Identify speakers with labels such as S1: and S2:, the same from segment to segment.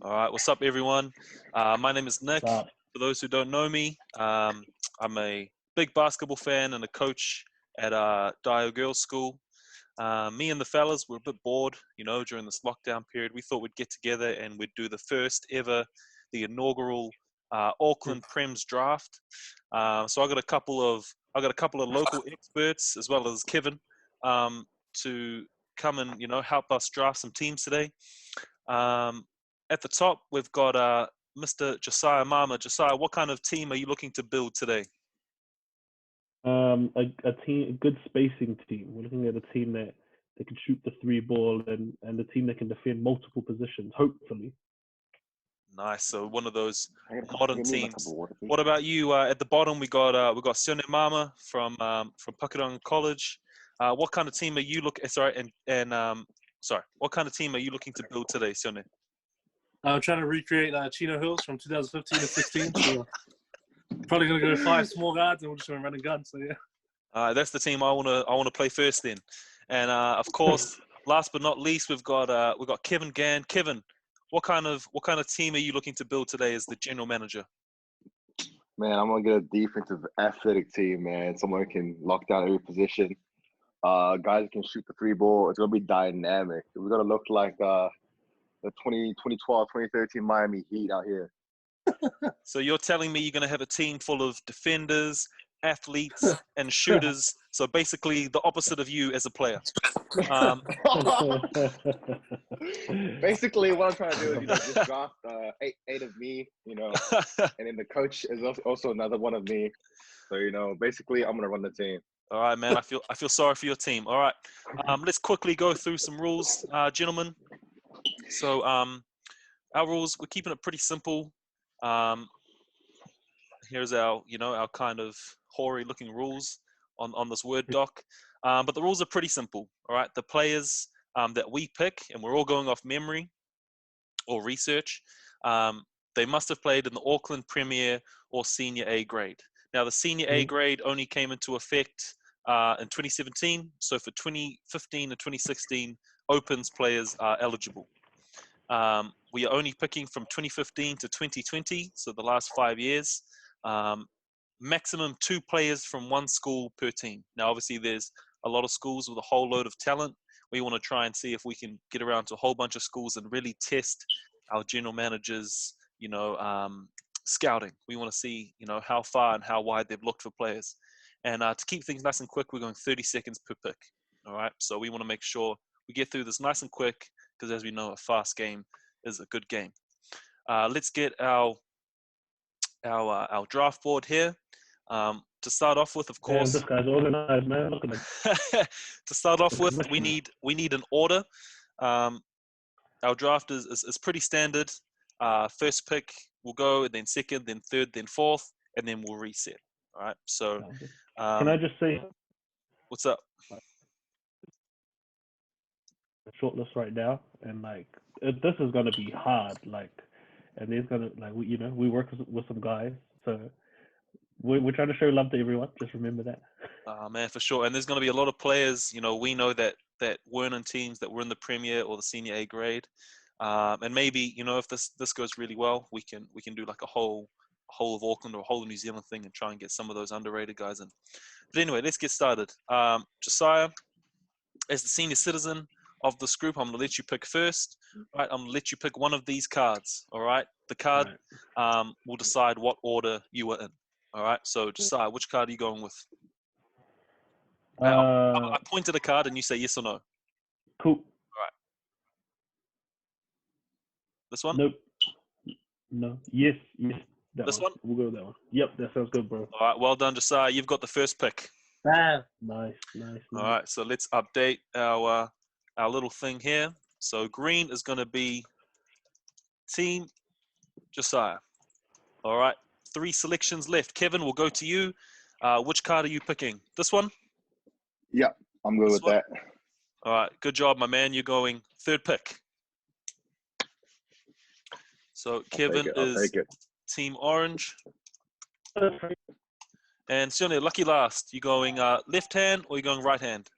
S1: All right, what's up, everyone? My name is Nick.
S2: What's up?
S1: For those who don't know me, I'm a big basketball fan and a coach at Dio Girls School. Me and the fellas were a bit bored, during this lockdown period. We thought we'd get together and we'd do the first ever, the inaugural Auckland Prems draft. So I got a couple of local experts as well as Kevin to come and help us draft some teams today. At the top, we've got Mr. Josiah Maama. Josiah, what kind of team are you looking to build today?
S2: A good spacing team. We're looking at a team that can shoot the three ball and a team that can defend multiple positions, hopefully.
S1: Nice. So one of those modern teams. What about you? At the bottom, we got Sione and Maama from Pakistan College. What kind of team are you what kind of team are you looking to build today, Sione?
S3: I'm trying to recreate Chino Hills from 2015 to 16. So probably gonna go 5 small guards and we're just gonna run and gun. So yeah.
S1: That's the team I wanna play first then. And of course, last but not least, we've got Kevin Gann. Kevin, what kind of team are you looking to build today as the general manager?
S4: Man, I'm gonna get a defensive, athletic team. Man, someone who can lock down every position. Guys who can shoot the three ball. It's gonna be dynamic. We're gonna look like the 2012, 2013 Miami Heat out here.
S1: So you're telling me you're going to have a team full of defenders, athletes, and shooters. So basically the opposite of you as a player.
S4: Basically, what I'm trying to do is just draft eight of me, and then the coach is also another one of me. So basically, I'm gonna run the team.
S1: All right, man. I feel sorry for your team. All right, let's quickly go through some rules, gentlemen. So our rules, we're keeping it pretty simple. Here's our kind of hoary looking rules on this Word doc. But the rules are pretty simple. All right, the players that we pick, and we're all going off memory or research, they must have played in the Auckland Premier or Senior A grade. Now, the Senior A grade only came into effect in 2017. So for 2015 and 2016, Opens players are eligible. We are only picking from 2015 to 2020, so the last 5 years. Maximum 2 players from one school per team. Now, obviously, there's a lot of schools with a whole load of talent. We want to try and see if we can get around to a whole bunch of schools and really test our general managers, scouting. We want to see, how far and how wide they've looked for players. And to keep things nice and quick, we're going 30 seconds per pick. All right, so we want to make sure we get through this nice and quick because, as we know, a fast game is a good game. Let's get our draft board here. To start off with, of course,
S2: this guy's organized, man. Look at him.
S1: To start off with, we need an order. Our draft is pretty standard. First pick will go, then second, then third, then fourth, and then we'll reset. All right. So,
S2: can I just say,
S1: what's up?
S2: Shortlist right now, and this is gonna be hard. And there's gonna we work with some guys, so we're trying to show love to everyone. Just remember that.
S1: Man, for sure. And there's going to be a lot of players, we know that weren't in teams that were in the Premier or the Senior A grade. And maybe, if this goes really well, we can do like a whole of Auckland or a whole of New Zealand thing and try and get some of those underrated guys in. But anyway, let's get started. Josiah, as the senior citizen of this group, I'm going to let you pick first. Right? I'm going to let you pick one of these cards. All right. The card will decide what order you are in. All right. So Josiah, which card are you going with? I pointed a card and you say yes or no.
S2: Cool.
S1: All right. This one?
S2: Nope. No. Yes.
S1: This one?
S2: We'll go with that one. Yep, that sounds good, bro.
S1: All right. Well done, Josiah. You've got the first pick.
S3: Nice.
S1: All right. So let's update our little thing here. So green is going to be Team Josiah. All right. 3 selections left. Kevin, we'll go to you. Which card are you picking? This one?
S4: Yeah, I'm good with that.
S1: All right. Good job, my man. You're going third pick. So Kevin is Team Orange. And Sione, lucky last. You going left hand or you going right hand?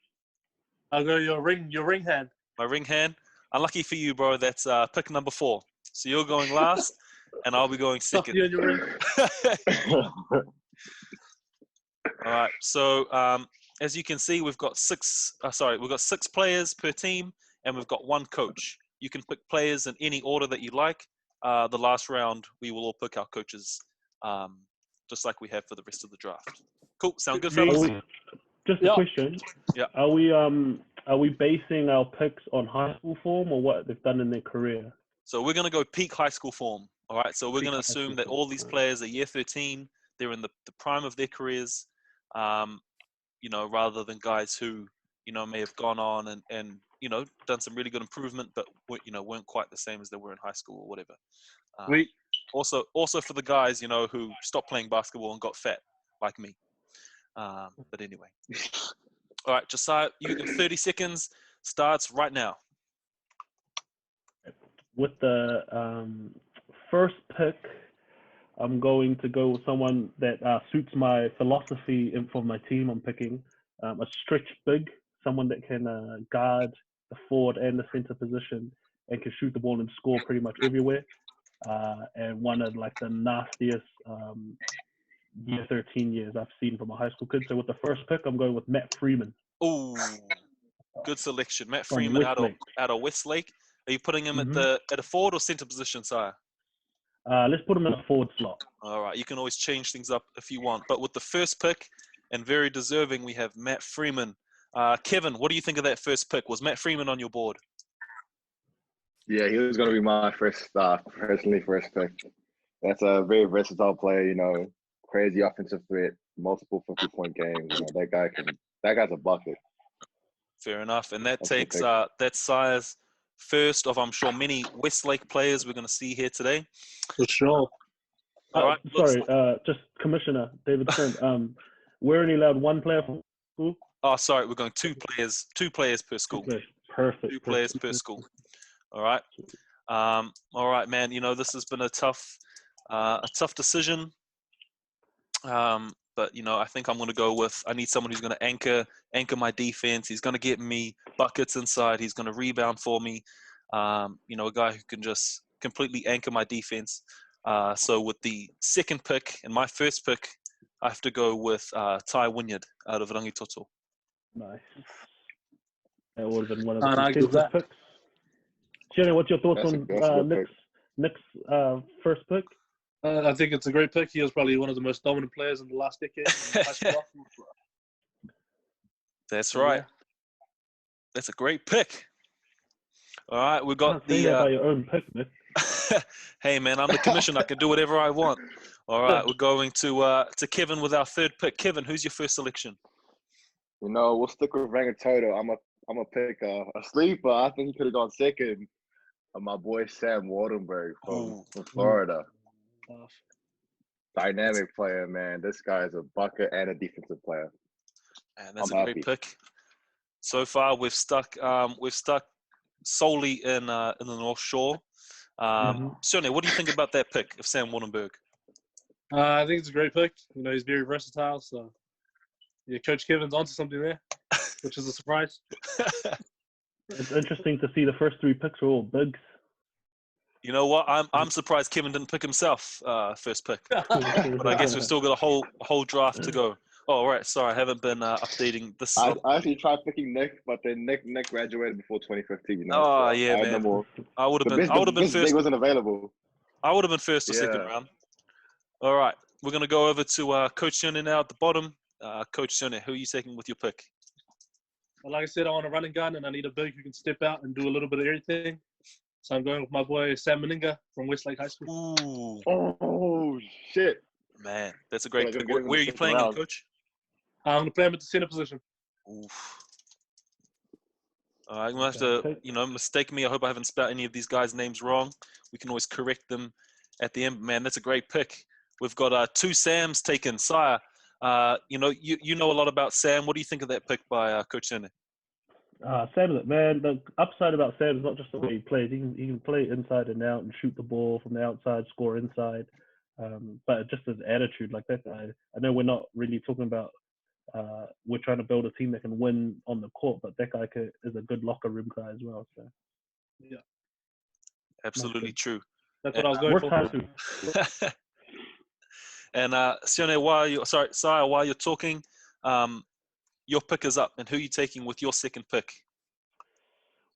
S3: I'll go your ring hand.
S1: My ring hand. Unlucky for you, bro. That's pick number 4. So you're going last, and I'll be going
S3: Stuff
S1: second.
S3: you in your room.
S1: All right. So as you can see, we've got six players per team, and we've got one coach. You can pick players in any order that you like. The last round, we will all pick our coaches, just like we have for the rest of the draft. Cool. Sound good, fellas?
S2: Just a question.
S1: Yeah.
S2: Are we basing our picks on high school form or what they've done in their career?
S1: So we're going to go peak high school form. All right. So we're going to assume that all these players are year 13. They're in the prime of their careers, rather than guys who, may have gone on and done some really good improvement, but, weren't quite the same as they were in high school or whatever. Also for the guys, who stopped playing basketball and got fat, like me. But anyway. All right, Josiah, you get 30 seconds. Starts right now.
S2: With the first pick, I'm going to go with someone that suits my philosophy for my team. I'm picking a stretch big, someone that can guard the forward and the center position and can shoot the ball and score pretty much everywhere. And one of like the nastiest year 13 years I've seen from a high school kid. So with the first pick, I'm going with Matt Freeman.
S1: Oh, good selection. Matt Freeman out of Westlake. Are you putting him at a forward or center position, sire?
S2: Let's put him in a forward slot.
S1: All right. You can always change things up if you want. But with the first pick, and very deserving, we have Matt Freeman. Kevin, what do you think of that first pick? Was Matt Freeman on your board?
S4: Yeah, he was going to be my first pick. That's a very versatile player, crazy offensive threat, multiple 50-point games. That guy's a bucket.
S1: Fair enough. And that takes that size first of, I'm sure, many Westlake players we're going to see here today.
S3: For sure.
S1: All right.
S2: Sorry, just Commissioner David Stern. We're only allowed one player from school?
S1: Oh, sorry. We're going two players per school.
S2: Perfect.
S1: Two players per school. All right. All right, man. This has been a tough decision. But I think I'm going to go with, I need someone who's going to anchor my defense. He's going to get me buckets inside. He's going to rebound for me. A guy who can just completely anchor my defense. So with the second pick and my first pick, I have to go with Ty Wynyard out of Rangitoto.
S2: Nice. That would have been one of
S3: And
S2: the
S3: I give that.
S2: picks. Jenny, what's your thoughts on Nick's first pick?
S3: I think it's a great pick. He was probably one of the most dominant players in the last decade.
S1: That's right. That's a great pick. All right, we got
S2: by your own pick, Nick.
S1: Hey, man, I'm the commissioner. I can do whatever I want. All right, we're going to Kevin with our third pick. Kevin, who's your first selection?
S4: We'll stick with Rangitoto. I'm a pick a sleeper. I think he could have gone second. My boy Sam Wardenberg from Florida. Dynamic player, man. This guy is a bucket and a defensive player.
S1: And that's a great pick. So far, we've stuck solely in the North Shore. Sione, what do you think about that pick of Sam Wardenberg?
S3: I think it's a great pick. He's very versatile. So, yeah, Coach Kevin's onto something there, which is a surprise.
S2: It's interesting to see the first three picks are all bigs.
S1: You know what? I'm surprised Kevin didn't pick himself first pick. But I guess we've still got a whole draft to go. Oh, right. Sorry, I haven't been updating this.
S4: I actually tried picking Nick, but then Nick graduated before 2015.
S1: Oh, yeah, man. I would have been first.
S4: Wasn't available.
S1: I would have been first or second round. All right. We're going to go over to Coach Sione now at the bottom. Coach Sione, who are you taking with your pick?
S3: Well, like I said, I want a running gun, and I need a big who can step out and do a little bit of everything. So I'm going with my boy Sam Meninga from Westlake High School.
S1: Ooh.
S4: Oh, shit.
S1: Man, that's a great pick. Where are you playing him, Coach?
S3: I'm going to play him at the center position.
S1: Oof. All right, I'm going to have to, mistake me. I hope I haven't spelled any of these guys' names wrong. We can always correct them at the end. Man, that's a great pick. We've got two Sams taken. Sire, you know a lot about Sam. What do you think of that pick by Coach Sione?
S2: Sam, man, the upside about Sam is not just the way he plays. He can play inside and out and shoot the ball from the outside, score inside. But just his attitude, like that guy. I know we're not really talking about we're trying to build a team that can win on the court, but that guy is a good locker room guy as well. So
S1: yeah, absolutely true.
S3: That's what I was going
S2: Works
S3: for.
S2: hard too.
S1: And Sione, Saya, while you're talking, your pick is up, and who are you taking with your second pick?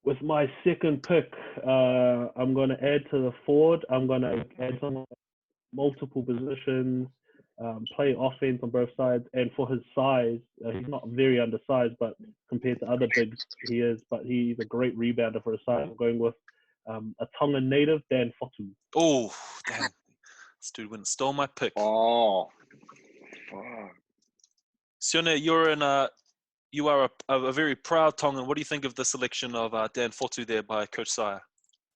S2: With my second pick, I'm going to add to the forward. I'm going to add some multiple positions, play offense on both sides. And for his size, he's not very undersized, but compared to other bigs, he is. But he's a great rebounder for his size. I'm going with a Tongan native, Dan Fotu.
S1: Oh, damn. This dude went and stole my pick.
S4: Oh, fuck.
S1: Sione, you are a very proud Tongan. What do you think of the selection of Dan Fotu there by Coach Saya?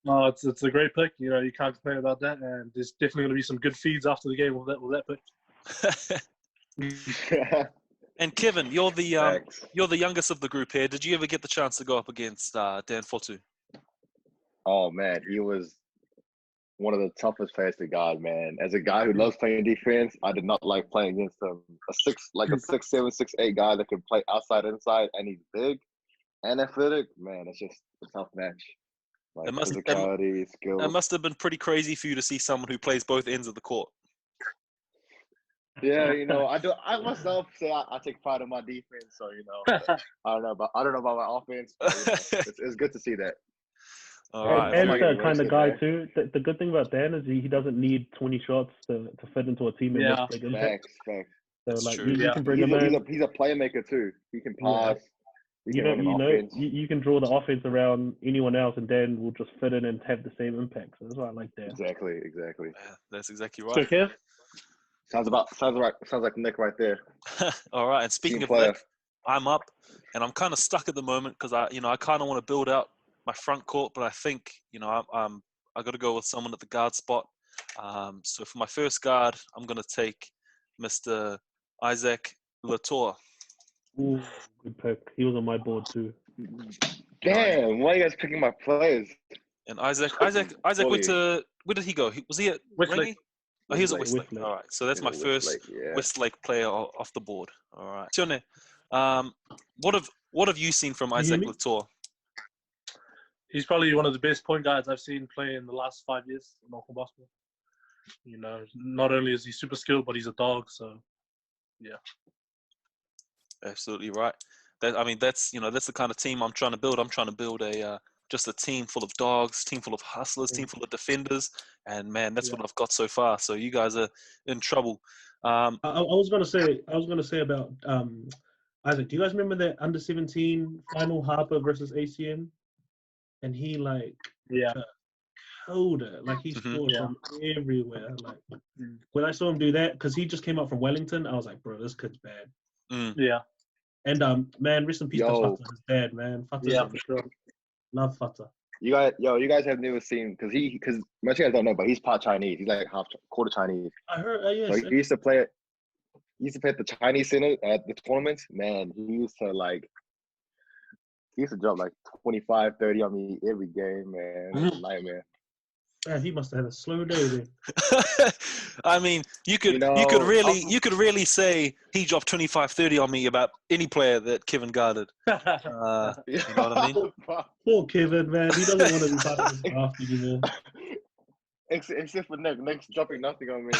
S3: No, it's a great pick. You know, you can't complain about that. And there's definitely going to be some good feeds after the game with that pick.
S1: And Kevin, you're
S4: Thanks.
S1: the youngest of the group here. Did you ever get the chance to go up against Dan Fotu?
S4: Oh man, he was one of the toughest players to guard, man. As a guy who loves playing defense, I did not like playing against him. A 6'7", 6'8" guy that can play outside, inside, and he's big and athletic. Man, it's just a tough match. Like physicality, skill.
S1: It must have been pretty crazy for you to see someone who plays both ends of the court.
S4: Yeah, you know, I myself say I take pride in my defense, so you know, I don't know about my offense. But, you know, it's good to see that.
S1: All right.
S2: And
S4: I'm
S2: that kind of guy
S4: man.
S2: too. The good thing about Dan is he doesn't need 20 shots to fit into a team and
S3: Yeah.
S2: make big impact.
S4: Facts.
S2: So
S1: That's
S2: like
S1: true.
S2: you can bring him in.
S4: He's a playmaker too. He can pass. He
S2: You
S4: can
S2: know,
S4: run an offense.
S2: you can draw the offense around anyone else, and Dan will just fit in and have the same impact. So that's why I like Dan.
S4: Exactly.
S1: Yeah, that's exactly
S3: So,
S1: right.
S3: Kev?
S4: Sounds like Nick right there.
S1: All right. And speaking
S4: Team
S1: of
S4: player.
S1: Nick, I'm up, and I'm kind of stuck at the moment because I kind of want to build out my front court, but I think I got to go with someone at the guard spot. So for my first guard, I'm going to take Mr. Isaac Latour.
S2: Ooh, good pick. He was on my board too.
S4: Damn, why are you guys picking my players?
S1: And Isaac went to, where did he go? Was he at
S3: Westlake.
S1: Rangi? Oh, he was at
S2: Westlake.
S1: Westlake. All right, so that's my first Westlake player off the board. All right, Sione, what have you seen from Isaac Latour?
S3: He's probably one of the best point guards I've seen play in the last 5 years in Auckland basketball. You know, not only is he super skilled, but he's a dog. So, yeah.
S1: Absolutely right. That's the kind of team I'm trying to build. I'm trying to build just a team full of dogs, team full of hustlers, team full of defenders, and man, that's what I've got so far. So you guys are in trouble.
S2: I was gonna say about Isaac. Do you guys remember that under-17 final Harper versus ACN? And he killed it. Like he scored from everywhere. Like when I saw him do that, because he just came up from Wellington, I was like, bro, this kid's bad.
S3: Yeah.
S2: And man, rest in peace to Fata, his dad, man. Fata's
S3: for sure.
S2: Love Fata.
S4: You guys have never seen because most of you guys don't know, but he's part Chinese. He's like quarter Chinese.
S2: I heard. Yes.
S4: So he used to play at the Chinese Center at the tournaments. Man, he used to drop like 25, 30 on me every game, man. It was a nightmare.
S2: Man, he must have had a slow day then.
S1: I mean, you could really say he dropped 25, 30 on me about any player that Kevin guarded. You know what I mean?
S2: Poor Kevin, man. He doesn't want to be part of the draft anymore.
S4: Except for Nick. Nick's dropping nothing on me.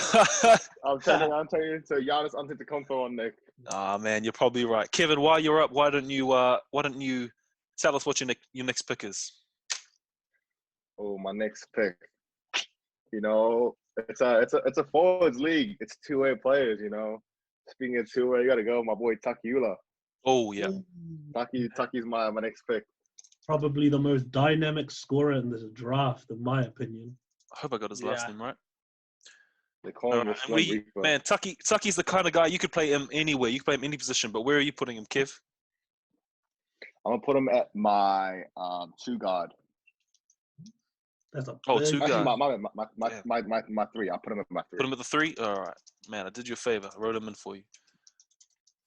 S4: I'm telling you, so Giannis Antetokounmpo on Nick.
S1: Ah, man, you're probably right. Kevin, while you're up, why don't you tell us what your next pick is?
S4: Oh, my next pick. You know, it's a forwards league. It's two-way players. You know, speaking of two-way, you got to go. My boy Takiula.
S1: Oh yeah,
S4: Taki's my next pick.
S2: Probably the most dynamic scorer in this draft, in my opinion.
S1: I hope I got his last name right.
S4: They call him
S1: man, Taki's the kind of guy you could play him anywhere. You can play him any position, but where are you putting him, Kev?
S4: I'm gonna put him at my two guard.
S2: That's a
S1: two guard.
S4: My three. I'll put him at my three.
S1: Put him at the 3? All right. Man, I did you a favor. I wrote him in for you.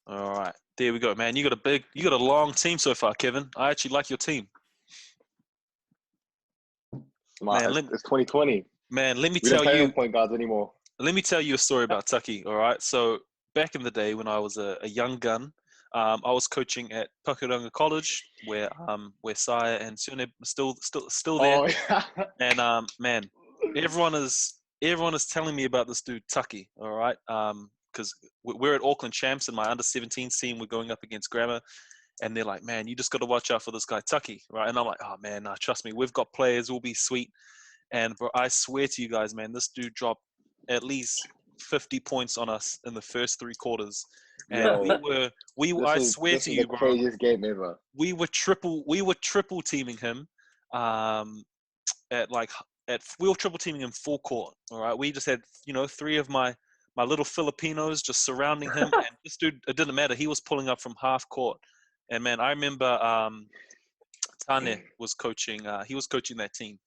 S1: All right. There we go, man. You got a long team so far, Kevin. I actually like your team.
S4: It's 2020.
S1: Man, let me
S4: we
S1: tell
S4: don't play
S1: you
S4: point guards anymore.
S1: Let me tell you a story about Taki, all right? So back in the day when I was a young gun, I was coaching at Onehunga College, where Saya and Sione are still there.
S4: Oh, yeah.
S1: And man, everyone is telling me about this dude Tucky. All right, because we're at Auckland Champs and my under-17 team. We're going up against Grammar, and they're like, "Man, you just got to watch out for this guy Tucky." Right, and I'm like, "Oh man, nah, trust me, we've got players. We'll be sweet." And bro, I swear to you guys, man, this dude dropped at least 50 points on us in the first 3 quarters. And
S4: Yo,
S1: I swear
S4: this
S1: to
S4: is
S1: you,
S4: the
S1: bro,
S4: craziest game ever.
S1: we were triple teaming him, we were triple teaming him full court. All right, we just had 3 of my little Filipinos just surrounding him, and this dude, it didn't matter. He was pulling up from half court, and man, I remember Tane was coaching. He was coaching that team.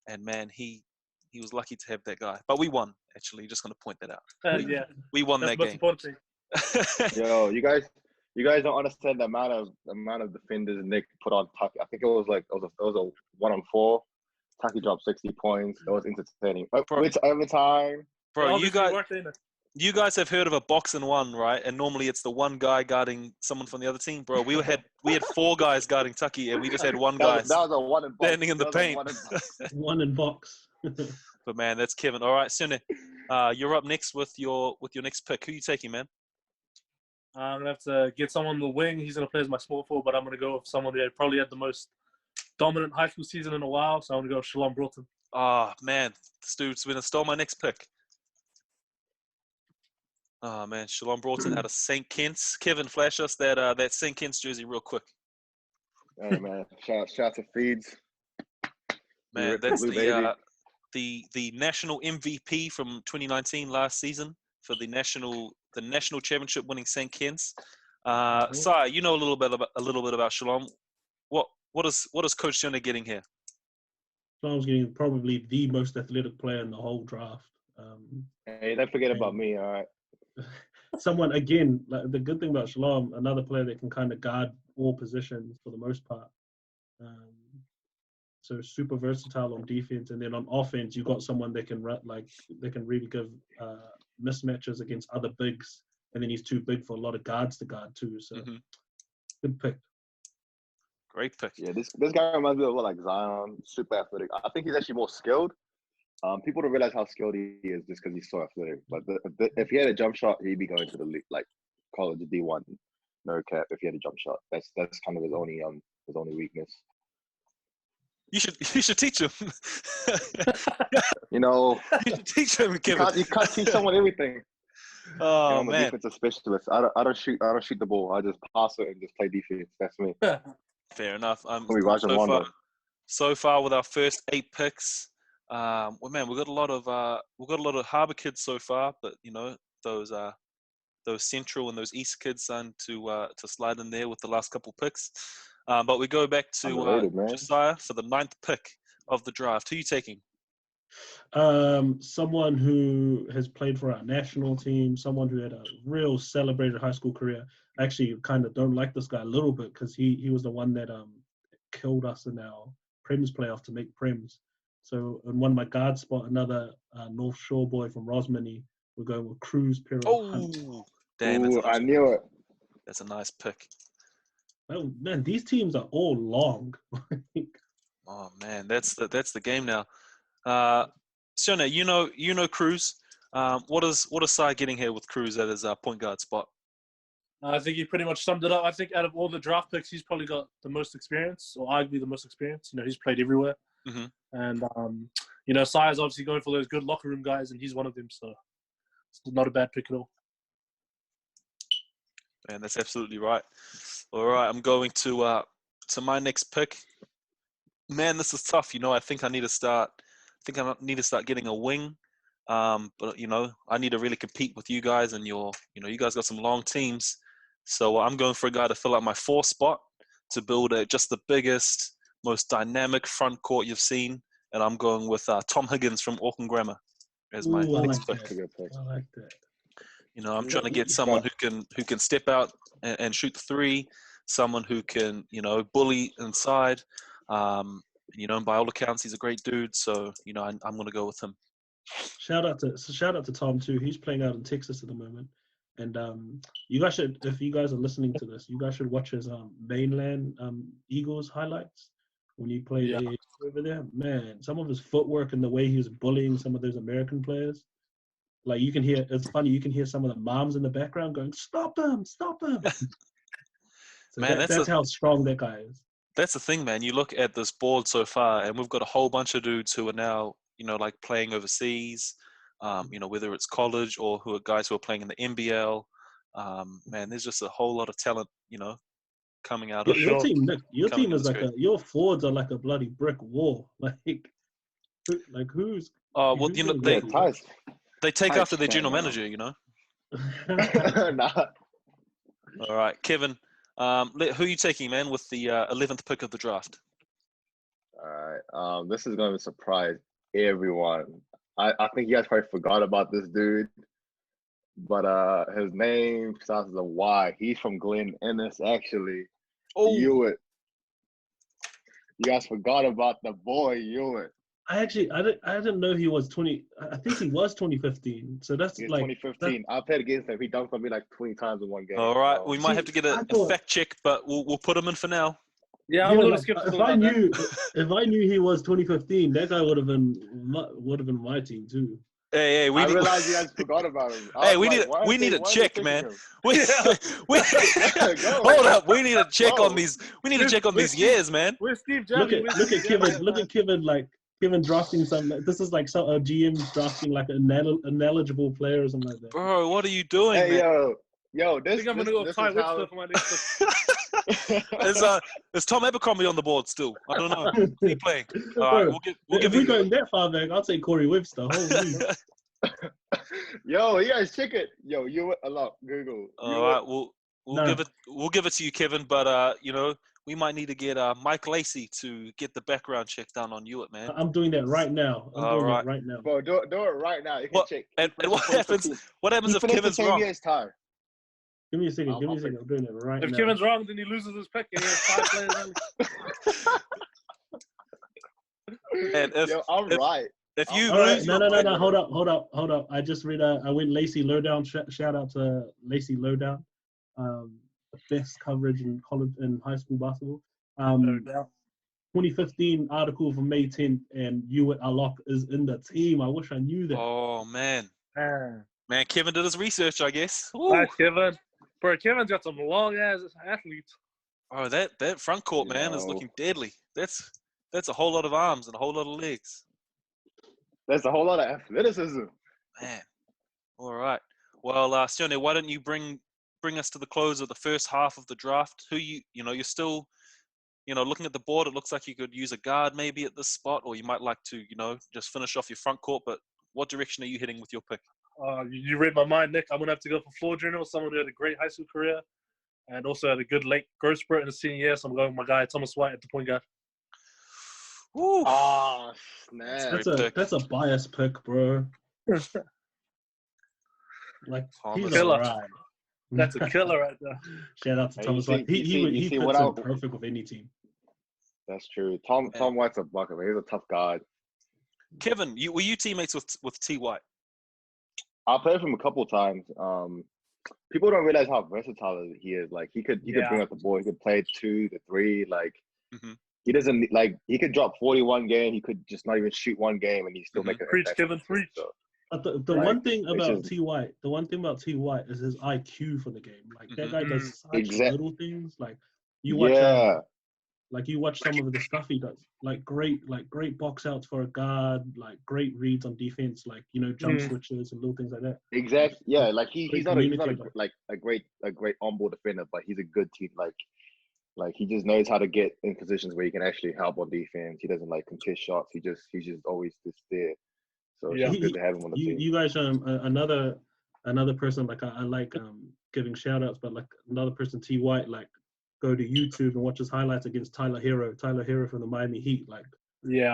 S1: And man, he was lucky to have that guy. But we won, actually. Just going to point that out. We won that game.
S4: Yo, you guys don't understand the amount of defenders Nick put on Tucky. I think it was a 1-on-4. Tucky dropped 60 points. It was entertaining. Which overtime.
S1: Bro, you guys have heard of a box and 1, right? And normally it's the one guy guarding someone from the other team. Bro, we had 4 guys guarding Tucky, and we just had one guy
S4: that was a 1 in box.
S1: Standing in the paint.
S2: 1 in box.
S1: But man, that's Kevin. All right, Sione, you're up next with your next pick. Who are you taking, man?
S3: I'm gonna have to get someone on the wing. He's gonna play as my small forward, but I'm gonna go with someone that probably had the most dominant high school season in a while. So I'm gonna go with Shalom Broughton.
S1: Oh man, this dude's gonna steal my next pick. Oh man, Shalom Broughton out of St. Kitts. Kevin, flash us that St. Kitts jersey real quick.
S4: Hey man, shout out to Feeds.
S1: Man, that's the national MVP from 2019 last season for the national championship winning St. Kitts. Sai, you know a little bit about Shalom. What is Coach Sione getting here?
S2: Shalom's getting probably the most athletic player in the whole draft.
S4: Hey, don't forget about me, all right?
S2: Someone, again, like the good thing about Shalom, another player that can kind of guard all positions for the most part. So super versatile on defense, and then on offense, you got someone that can really give mismatches against other bigs, and then he's too big for a lot of guards to guard too. So good pick.
S1: Great pick.
S4: Yeah, this guy reminds me of like Zion, super athletic. I think he's actually more skilled. People don't realize how skilled he is just because he's so athletic. But if he had a jump shot, he'd be going to the league, like college D1, no cap. If he had a jump shot, that's kind of his only weakness.
S1: You should teach him.
S4: You
S1: should teach him, Kevin.
S4: You can't teach someone everything.
S1: Oh
S4: I'm a defensive specialist. I don't shoot the ball. I just pass it and just play defense. That's me.
S1: Fair enough. So far with our first 8 picks. Well, man, we've got a lot of Harbour kids so far, but those Central and those East kids starting to slide in there with the last couple picks. But we go back to Josiah for the 9th pick of the draft. Who are you taking?
S2: Someone who has played for our national team, someone who had a real celebrated high school career. Actually, kind of don't like this guy a little bit because he was the one that killed us in our Prems playoff to make Prems. So in one of my guard spot, another North Shore boy from Rosmini, we're going with Cruz Pero.
S1: Oh, damn!
S4: I knew it.
S1: That's a nice pick.
S2: Oh man, these teams are all long.
S1: Oh man, that's the game now. Sione, you know Cruz. What is Sai getting here with Cruz at his point guard spot?
S3: I think he pretty much summed it up. I think out of all the draft picks, he's probably got the most experience, or arguably the most experience. He's played everywhere.
S1: Mm-hmm.
S3: And Sai is obviously going for those good locker room guys, and he's one of them. So it's not a bad pick at all.
S1: Man, that's absolutely right. All right, I'm going to my next pick. Man, this is tough. I think I need to start getting a wing. But I need to really compete with you guys, and you guys got some long teams. So I'm going for a guy to fill out my 4th spot to build just the biggest, most dynamic front court you've seen. And I'm going with Tom Higgins from Auckland Grammar as my next pick.
S2: I like that.
S1: I'm trying to get someone who can step out and shoot the 3, someone who can bully inside. And by all accounts, he's a great dude. So I'm going to go with him.
S2: Shout out to Tom too. He's playing out in Texas at the moment, and you guys should, if you guys are listening to this, you guys should watch his mainland Eagles highlights when he played over there, man, some of his footwork and the way he was bullying some of those American players. Like you can hear, it's funny, you can hear some of the moms in the background going, "Stop him, stop him." So
S1: Man,
S2: that's how strong that guy is.
S1: That's the thing, man. You look at this board so far, and we've got a whole bunch of dudes who are now, like playing overseas, whether it's college or who are guys who are playing in the NBL. Man, there's just a whole lot of talent, coming out of
S2: Your team, Nick, your
S1: coming
S2: team
S1: in
S2: is
S1: this
S2: like
S1: grade.
S2: your forwards are like a bloody brick wall. Who's?
S1: Oh, well,
S2: who's
S4: Yeah, Ty's.
S1: they take
S4: Ty's
S1: after their general
S4: stand
S1: manager,
S4: Nah.
S1: All right, Kevin, who are you taking, man, with the 11th pick of the draft?
S4: All right. This is gonna surprise everyone. I think you guys probably forgot about this dude, but his name starts with a Y. He's from Glen Innes, actually.
S1: Oh,
S4: Hewitt. You guys forgot about the boy Hewitt.
S2: I didn't know he was 20. I think he was 2015. So that's
S4: He's
S2: like
S4: 2015. I played against him. He dunked on me like 20 times in one game.
S1: all right.
S4: So.
S1: We might have to get a fact check, but we'll put him in for now.
S3: Yeah, I'm a little skeptical
S2: if
S3: about
S2: if I knew he was 2015, that guy would have been my team too.
S1: Hey,
S4: I realized you guys forgot about him.
S1: Hey, we need a check, man. Hold up, we need a check on these. We need to check on these years, man.
S3: Where's Steve
S2: Look
S3: Jobs?
S2: at Kevin. Look at Kevin. Like Kevin drafting some. This is like a GM drafting like an ineligible player or something like that.
S1: Bro, what are you doing,
S4: Hey,
S1: man?
S4: yo,
S3: I think I'm gonna go Ty Whitster for my next pick.
S1: Is Tom Abercrombie on the board still? I don't know. Is he playing? All right, we'll give
S2: if we're
S1: you.
S2: going that far back, I'll take Corey Webster. Holy.
S4: Yo, you guys check it. Yo, you a lot. Google.
S1: All right, we'll give it to you, Kevin. But we might need to get Mike Lacey to get the background check done on Hewitt, man.
S2: I'm doing that right now.
S1: That
S2: right now.
S4: Bro, do it right now. You can check.
S1: And what happens? What happens if Kevin's wrong?
S2: Give me a second. I'm doing it right now.
S3: If Kevin's wrong, then he loses his pick and he has 5 players only.
S1: And
S4: I'm right.
S1: If you
S2: lose, no. Hold up. I just read. I went Lacey Lowdown. Shout out to Lacey Lowdown. The best coverage in college and high school basketball. 2015 article from May 10th, and Hewitt Alok is in the team. I wish I knew that.
S1: Oh man, Kevin did his research, I guess.
S3: Hi, Kevin. Bro, Kevin's got some long ass athletes.
S1: Oh, that front court, man, is looking deadly. That's a whole lot of arms and a whole lot of legs.
S4: That's a whole lot of athleticism.
S1: Man. All right. Well, Sione, why don't you bring us to the close of the first half of the draft? Who you're still, looking at the board, it looks like you could use a guard maybe at this spot, or you might like to, just finish off your front court. But what direction are you heading with your pick?
S3: You read my mind, Nick. I'm going to have to go for floor general, someone who had a great high school career and also had a good late growth spurt in the senior year. So I'm going with my guy, Thomas White, at the point guard.
S1: Ooh.
S4: Oh, snap.
S2: That's a biased pick, bro. Like, he's
S3: killer.
S2: Right.
S3: That's a killer right there.
S2: Shout out to Thomas White. He fits in perfect with any team.
S4: That's true. Tom White's a bucket, man. He's a tough guy.
S1: Kevin, were you teammates with T. White?
S4: I played with him a couple of times. People don't realize how versatile he is. Like he could bring up the ball. He could play 2 to 3. Like he doesn't he could drop 41 game. He could just not even shoot one game, and he still make it.
S3: Preach, Kevin, preach.
S4: So,
S2: the one thing about T. White, is his IQ for the game. Like that guy does such little things. Like you watch, you watch some of the stuff he does. Like great box outs for a guard. Like great reads on defense. Like jump switches and little things like that.
S4: Exactly. Yeah. Like he's not a great on-ball defender, but he's a good team. Like he just knows how to get in positions where he can actually help on defense. He doesn't contest shots. He's just always just there. So it's good to have him on the team.
S2: You guys, another person I like giving shout outs, but another person, T. White, go to YouTube and watch his highlights against Tyler Hero from the Miami Heat.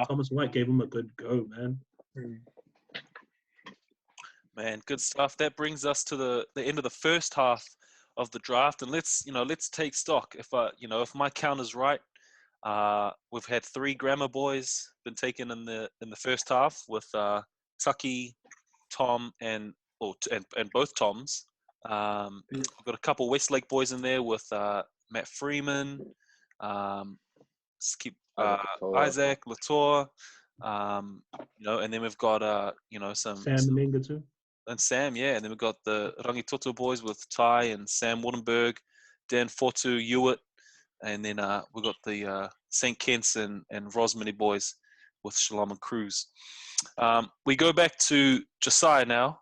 S2: Thomas White gave him a good go, man.
S1: Man, good stuff. That brings us to the end of the first half of the draft, and let's take stock. If my count is right, we've had 3 grammar boys been taken in the first half with Tucky, Tom, and both Toms. We've got a couple Westlake boys in there with Matt Freeman. Isaac, Latour, and then we've got some
S2: Sam Menga too.
S1: and Sam, yeah, and then we've got the Rangitoto boys with Ty and Sam Wittenberg, Dan Fortu, Hewitt, and then we've got the St. Kitts and Rosmini boys with Shalom and Cruz. We go back to Josiah now.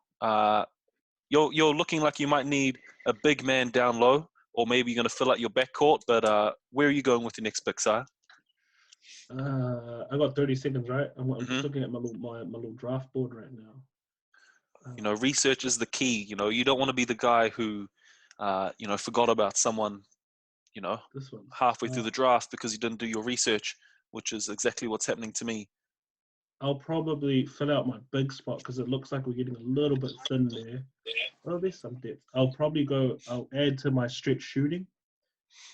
S1: You're looking like you might need a big man down low, or maybe you're going to fill out your backcourt, but where are you going with your next pick, Si?
S2: I got 30 seconds, right? I'm just looking at my little draft board right now.
S1: Research is the key. You don't want to be the guy who, forgot about someone,
S2: This one.
S1: halfway through the draft because you didn't do your research, which is exactly what's happening to me.
S2: I'll probably fill out my big spot because it looks like we're getting a little bit thin there. Oh, there's some depth. I'll add to my stretch shooting.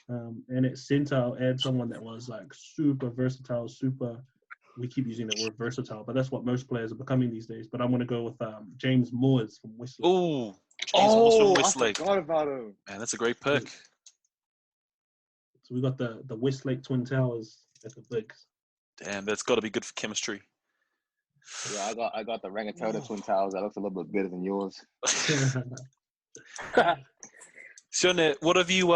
S2: And at center, I'll add someone that was like super versatile, we keep using the word versatile, but that's what most players are becoming these days. But I'm going to go with James Moores from Westlake.
S1: Ooh, James Moores from Westlake.
S4: I forgot about him.
S1: Man, that's a great pick.
S2: So we got the Westlake Twin Towers at the bigs.
S1: Damn, that's got to be good for chemistry.
S4: Yeah, I got the Rangitoto Twin Towers. That looks a little bit better than yours.
S1: Sione, what have you,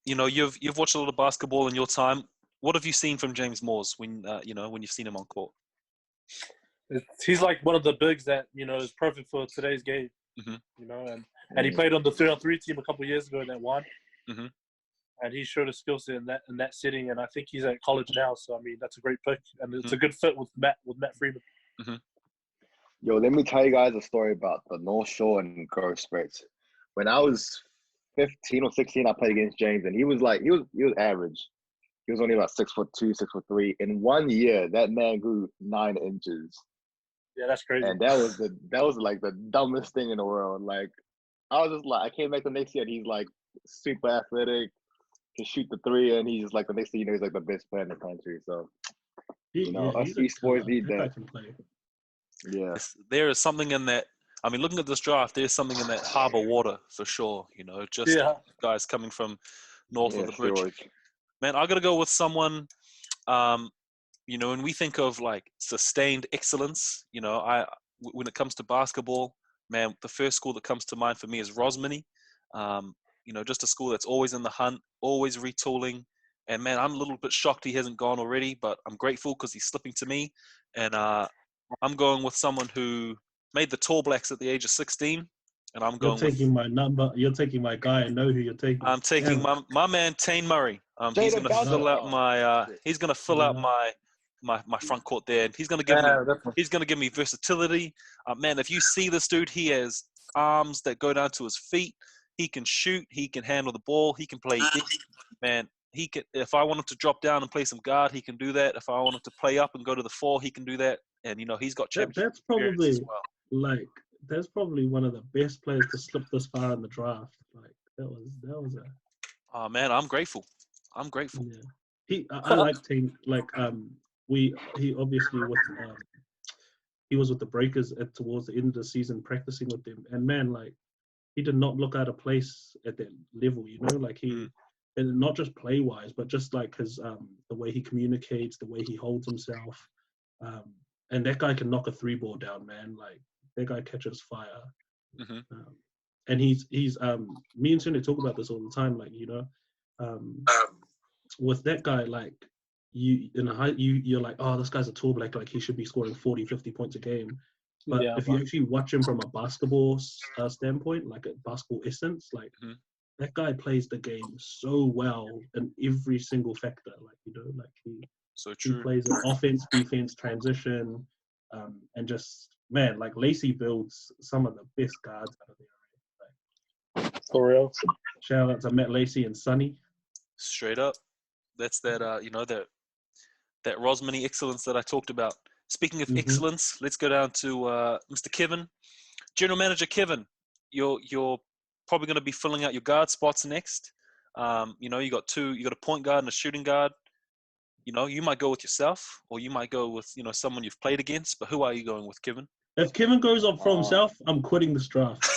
S1: you've watched a lot of basketball in your time. What have you seen from James Moores when you've seen him on court?
S3: He's like one of the bigs that, is perfect for today's game, and he played on the 3-on-3 team a couple of years ago that won.
S1: Mm-hmm.
S3: And he showed a skill set in that setting, and I think he's at college now. So, I mean, that's a great pick, and it's a good fit with Matt Freeman.
S1: Mm-hmm.
S4: Yo, let me tell you guys a story about the North Shore and growth spurts. When I was 15 or 16, I played against James, and he was average. He was only about 6'2", 6'3". In 1 year, that man grew 9 inches.
S3: Yeah, that's crazy.
S4: And that was like the dumbest thing in the world. Like, I was just like, I came back the next year, and he's like super athletic, can shoot the three, and he's like the next thing you know, he's like the best player in the country. So, us East boys need that. Yeah,
S1: there is something in that. I mean, looking at this draft, there's something in that harbour water for sure. Guys coming from north of the bridge.
S4: Steroids.
S1: Man, I got to go with someone. When we think of like sustained excellence, when it comes to basketball, man, the first school that comes to mind for me is Rosmini. Just a school that's always in the hunt, always retooling. And man, I'm a little bit shocked he hasn't gone already, but I'm grateful because he's slipping to me. And I'm going with someone who made the Tall Blacks at the age of 16. And I'm going. You're
S2: taking my number. You're taking my guy. I know who you're taking.
S1: I'm taking my man Tane Murray. He's going to fill out my. He's going to fill out my front court there. And he's going to give me versatility. Man, if you see this dude, he has arms that go down to his feet. He can shoot. He can handle the ball. He can play. Man, he can. If I want him to drop down and play some guard, he can do that. If I want him to play up and go to the 4, he can do that. And he's got championship
S2: that's probably
S1: experience as well.
S2: That's probably one of the best players to slip this far in the draft. Like that was a.
S1: Oh man, I'm grateful.
S2: Yeah, I like Tane. He obviously he was with the Breakers towards the end of the season practicing with them, and man, he did not look out of place at that level. And not just play wise, but just like his the way he communicates, the way he holds himself, and that guy can knock a 3-ball down, man. Like. That guy catches fire, and he's me and Sione talk about this all the time. With that guy, you're like, oh, this guy's a tall black, like he should be scoring 40, 50 points a game. But if you actually watch him from a basketball standpoint, like a basketball essence, that guy plays the game so well in every single factor. He plays an offense, defense, transition, and just. Man, Lacey builds some of the best guards out of there.
S3: For real.
S2: Shout out to Matt Lacey and Sonny.
S1: Straight up. That's that, that Rosmini excellence that I talked about. Speaking of excellence, let's go down to Mr. Kevin. General Manager Kevin, you're probably going to be filling out your guard spots next. You got a point guard and a shooting guard. You might go with yourself, or you might go with, someone you've played against. But who are you going with, Kevin?
S2: If Kevin goes up for himself, I'm quitting this draft.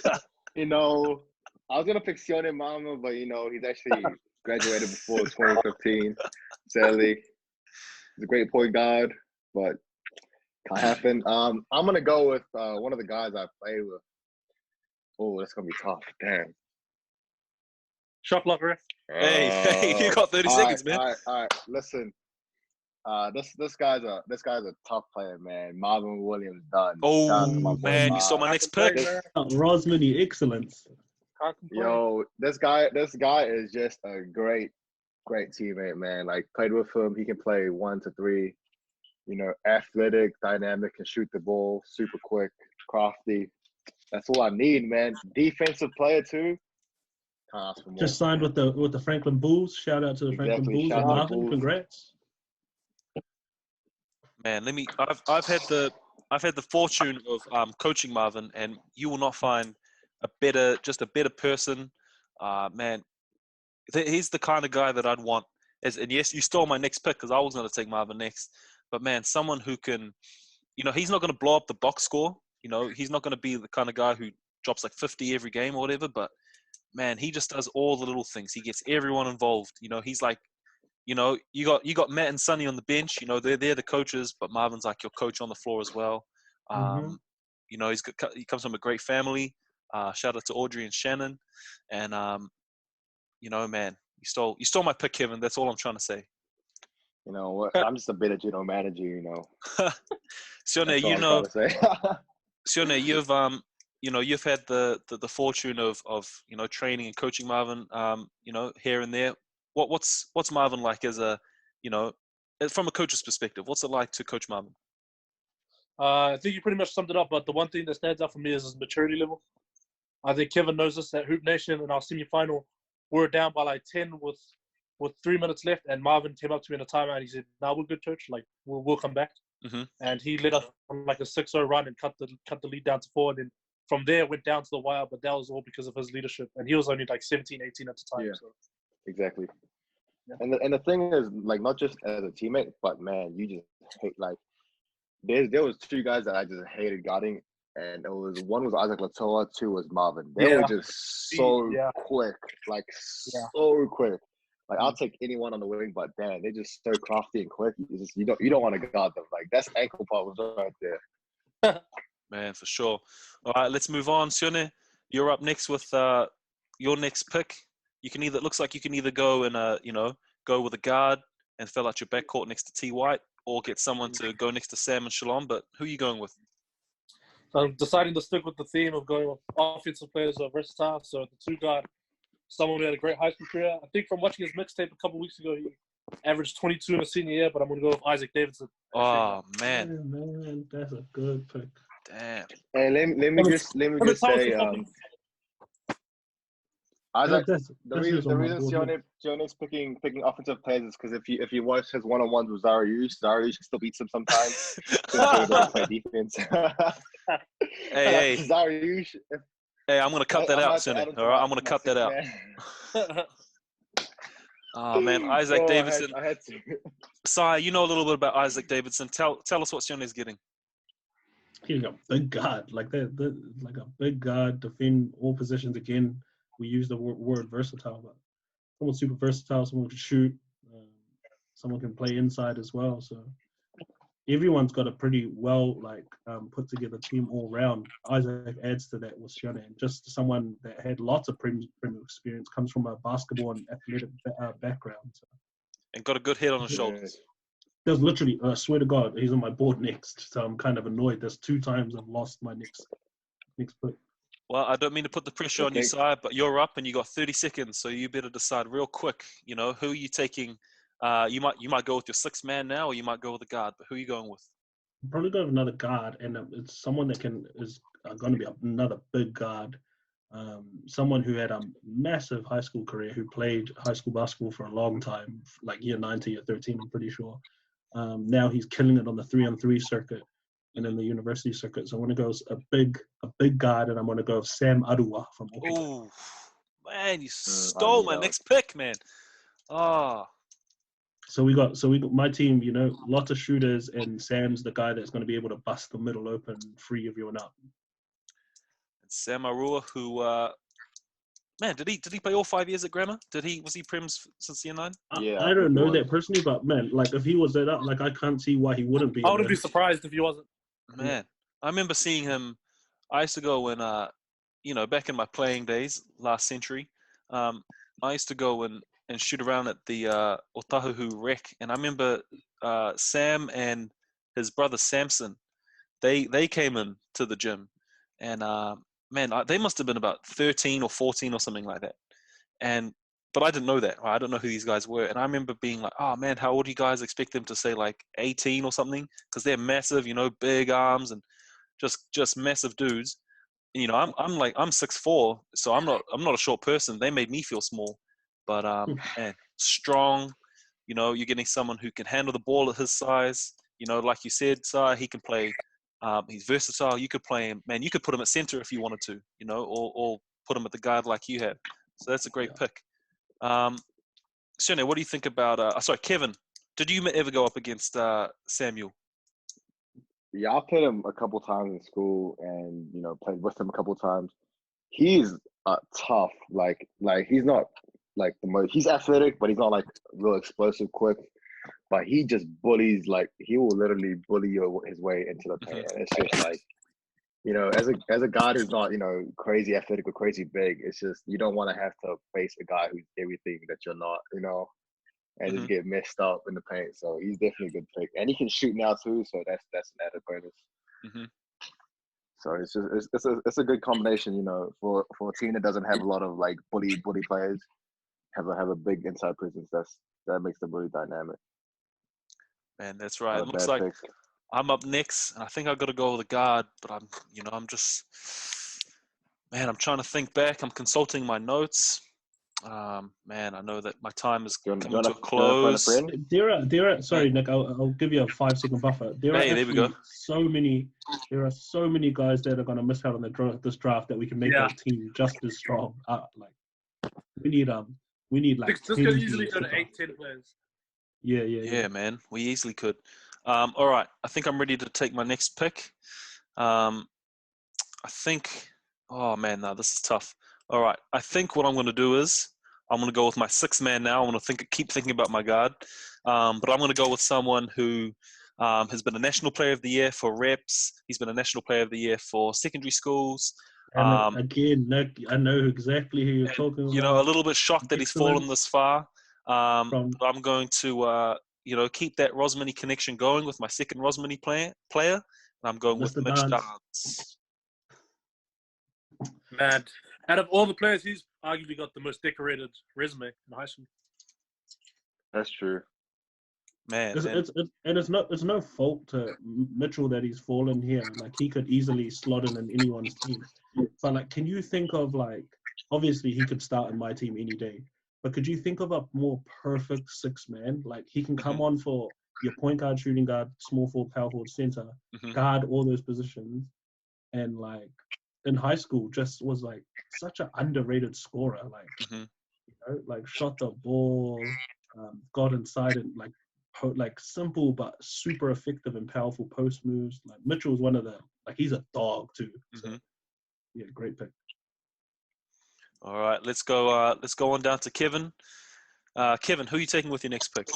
S4: I was going to pick Sione and Maama, but, he's actually graduated before 2015, sadly. He's a great point guard, but can't happen. I'm gonna go with one of the guys I play with. Oh, that's gonna be tough. Damn.
S3: Shot clock, ref.
S1: Hey, you got 30 seconds, man.
S4: All right. Listen, this guy's a tough player, man. Marvin Williams done. Shout out to my
S1: Oh,
S4: boy
S1: man, you
S4: Marv.
S1: stole my next pick.
S2: Rosmini excellence.
S3: Can't complain.
S4: Yo, this guy is just a great teammate, man. Like, played with him. He can play 1 to 3. You know, athletic, dynamic, can shoot the ball, super quick, crafty. That's all I need, man. Defensive player too. Can't ask for more.
S2: Just signed with the Franklin Bulls. Shout out to the Franklin
S4: Exactly.
S2: Bulls
S4: Shout
S2: and
S4: out to
S2: Marvin.
S4: Bulls.
S2: Congrats.
S1: Man, I've had the fortune of coaching Marvin, and you will not find a better person. Man, he's the kind of guy that I'd want. And yes, you stole my next pick because I was going to take Marvin next. But man, someone who can, you know, he's not going to blow up the box score. You know, he's not going to be the kind of guy who drops like 50 every game or whatever. But man, he just does all the little things. He gets everyone involved. You know, he's like, you know, you got Matt and Sonny on the bench. You know, they're the coaches, but Marvin's like your coach on the floor as well. You know, he comes from a great family. Shout out to Audrey and Shannon, and you know, man, you stole my pick, Kevin. That's all I'm trying to say.
S4: You know what? I'm just a better general manager. You know.
S1: Sione, you know, Sione, you've had the fortune of you know, training and coaching Marvin, you know, here and there. What's Marvin like as a, you know, from a coach's perspective? What's it like to coach Marvin?
S3: I think you pretty much summed it up, but the one thing that stands out for me is his maturity level. I think Kevin knows this at Hoop Nation in our semi-final. We're down by like 10 with 3 minutes left, and Marvin came up to me in a timeout and he said, "Nah, we're good, coach. Like, we'll come back." And he led us on like a 6-0 run and cut the lead down to 4. And then from there went down to the wire, but that was all because of his leadership. And he was only like 17, 18 at the time.
S4: Yeah.
S3: So.
S4: Exactly.
S3: Yeah.
S4: And the thing is, like, not just as a teammate, but man, you just hate, like, there was 2 guys that I just hated guarding, and one was Isaac Latoa, 2 was Marvin. They were just so quick, like so quick. Like, I'll take anyone on the wing, but damn, they're just so crafty and quick. You don't want to guard them. Like, that's ankle problems right there.
S1: Man, for sure. All right, let's move on. Sione, you're up next with your next pick. It looks like you can either go and you know, go with a guard and fill out your backcourt next to T. White, or get someone to go next to Sam and Shalom. But who are you going with?
S3: I'm deciding to stick with the theme of going with offensive players who are versatile. So the 2 guard, someone who had a great high school career. I think from watching his mixtape a couple weeks ago, he averaged 22 in his senior year, but I'm going to go with Isaac Davidson.
S1: Oh, man.
S2: Yeah, man, that's a good pick.
S1: Damn.
S4: And let me just say, Isaac, the reason Sione's picking offensive players is because if you watch his one-on-ones with Zariush still beats him sometimes. Because he doesn't play defense.
S1: Hey.
S4: Zariush.
S1: Hey, I'm going to cut that out, Sione. All right, I'm going to cut that out. Oh, man, Isaac Davidson.
S4: I had to.
S1: Sai, you know a little bit about Isaac Davidson. Tell us what Sione's getting.
S2: He's a big guard, like a big guard, defend all positions. Again, we use the word versatile, but someone super versatile, someone can shoot, someone can play inside as well. So everyone's got a pretty well put together team all round. Isaac adds to that with Sione, just someone that had lots of premier experience, comes from a basketball and athletic background. So.
S1: And got a good head on his shoulders.
S2: There's literally, I swear to God, he's on my board next. So I'm kind of annoyed. There's 2 times I've lost my next pick.
S1: Well, I don't mean to put the pressure on you, Si, but you're up and you got 30 seconds, so you better decide real quick. You know, who are you taking? You might go with your 6th man now, or you might go with a guard. But who are you going with?
S2: I'll probably go with another guard, and it's someone that is going to be another big guard. Someone who had a massive high school career, who played high school basketball for a long time, like year 9 to year 13, I'm pretty sure. Now he's killing it on the 3-on-3 circuit and in the university circuit. So I want to go a big guard, and I'm going to go with Sam Arua from Auckland.
S1: Oh, man, you stole my next pick, man. Oh.
S2: So we got my team, you know, lots of shooters, and Sam's the guy that's going to be able to bust the middle open, free everyone up.
S1: And Sam Arua, who Man, did he play all 5 years at Grammar? Was he Prems since year 9?
S4: Yeah,
S2: I don't
S4: he
S2: know
S4: was.
S2: that personally, but man, like if he was that up, like I can't see why he wouldn't be.
S3: I wouldn't be surprised if he wasn't.
S1: Man, I remember seeing him. I used to go when, back in my playing days, last century, I used to go and shoot around at the Otahuhu Rec, and I remember Sam and his brother Samson, they came in to the gym, and they must have been about 13 or 14 or something like that, but I didn't know that. Right? I don't know who these guys were, and I remember being like, "Oh man, how old do you guys expect them to say? Like 18 or something? Because they're massive, big arms and just massive dudes." And, I'm 6'4", so I'm not a short person. They made me feel small, but man, strong. You're getting someone who can handle the ball at his size. Like you said, Si, he can play. He's versatile. You could play him, man. You could put him at center if you wanted to, or put him at the guard like you have. So that's a great pick. Sione, what do you think about? Sorry, Kevin. Did you ever go up against Samuel?
S4: Yeah, I played him a couple times in school, and played with him a couple times. He's tough. Like he's not like the most. He's athletic, but he's not like real explosive, quick. But he just bullies. Like he will literally bully his way into the paint, and it's just like, as a guy who's not crazy athletic or crazy big, it's just you don't want to have to face a guy who's everything that you're not. And just get messed up in the paint. So he's definitely a good pick, and he can shoot now too. So that's an added bonus. So it's a good combination, for a team that doesn't have a lot of like bully players, have a big inside presence. That makes them really dynamic.
S1: Man, that's right.
S4: Not
S1: It
S4: a
S1: looks
S4: bad
S1: like
S4: pick.
S1: I'm up next, and I think I've got to go with a guard. But I'm trying to think back. I'm consulting my notes. Man, I know that my time is coming to a close.
S2: Sorry, Nick, I'll give you a 5-second buffer. There are so many guys that are going to miss out on this draft that we can make our team just as strong. We need like
S3: this could easily go to 8-10 players.
S1: Yeah, man, we easily could. All right, I think I'm ready to take my next pick. I think. Oh man, no, this is tough. All right, I think what I'm going to do is I'm going to go with my sixth man now. I'm going to keep thinking about my guard, but I'm going to go with someone who has been a National Player of the Year for reps. He's been a National Player of the Year for secondary schools.
S2: And again, Nick, I know exactly who you're talking about.
S1: A little bit shocked that he's fallen this far. I'm going to keep that Rosmini connection going with my second Rosmini player, and I'm going with Mitch Dance.
S3: Man, out of all the players, he's arguably got the most decorated resume in high school.
S4: That's true.
S1: Man,
S2: it's no fault to Mitchell that he's fallen here. Like he could easily slot in anyone's team. But like, can you think of like, obviously he could start in my team any day. But could you think of a more perfect six man? Like he can come on for your point guard, shooting guard, small forward, power forward, center, guard all those positions, and like in high school just was like such an underrated scorer. Like like shot the ball, got inside and like simple but super effective and powerful post moves. Like Mitchell's one of the he's a dog too. So, yeah, great pick.
S1: All right, let's go on down to Kevin. Kevin, who are you taking with your next pick?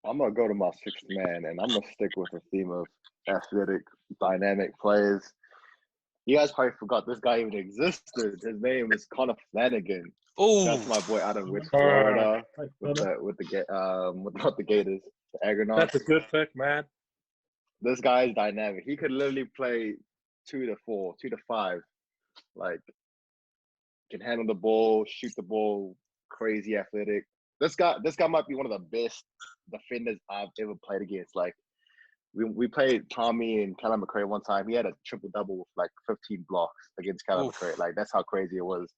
S4: I'm gonna go to my sixth man, and I'm gonna stick with the theme of athletic, dynamic players. You guys probably forgot this guy even existed. His name is Connor Flanagan.
S1: Oh,
S4: that's my boy out of West Florida with the Gators, the Argonauts.
S3: That's a good pick, man.
S4: This guy is dynamic. He could literally play 2 to 4, 2 to 5. Like, can handle the ball, shoot the ball, crazy athletic. This guy might be one of the best defenders I've ever played against. Like, we played Tommy and Callum McRae one time. He had a triple-double with like 15 blocks against Callum McRae. Like, that's how crazy it was.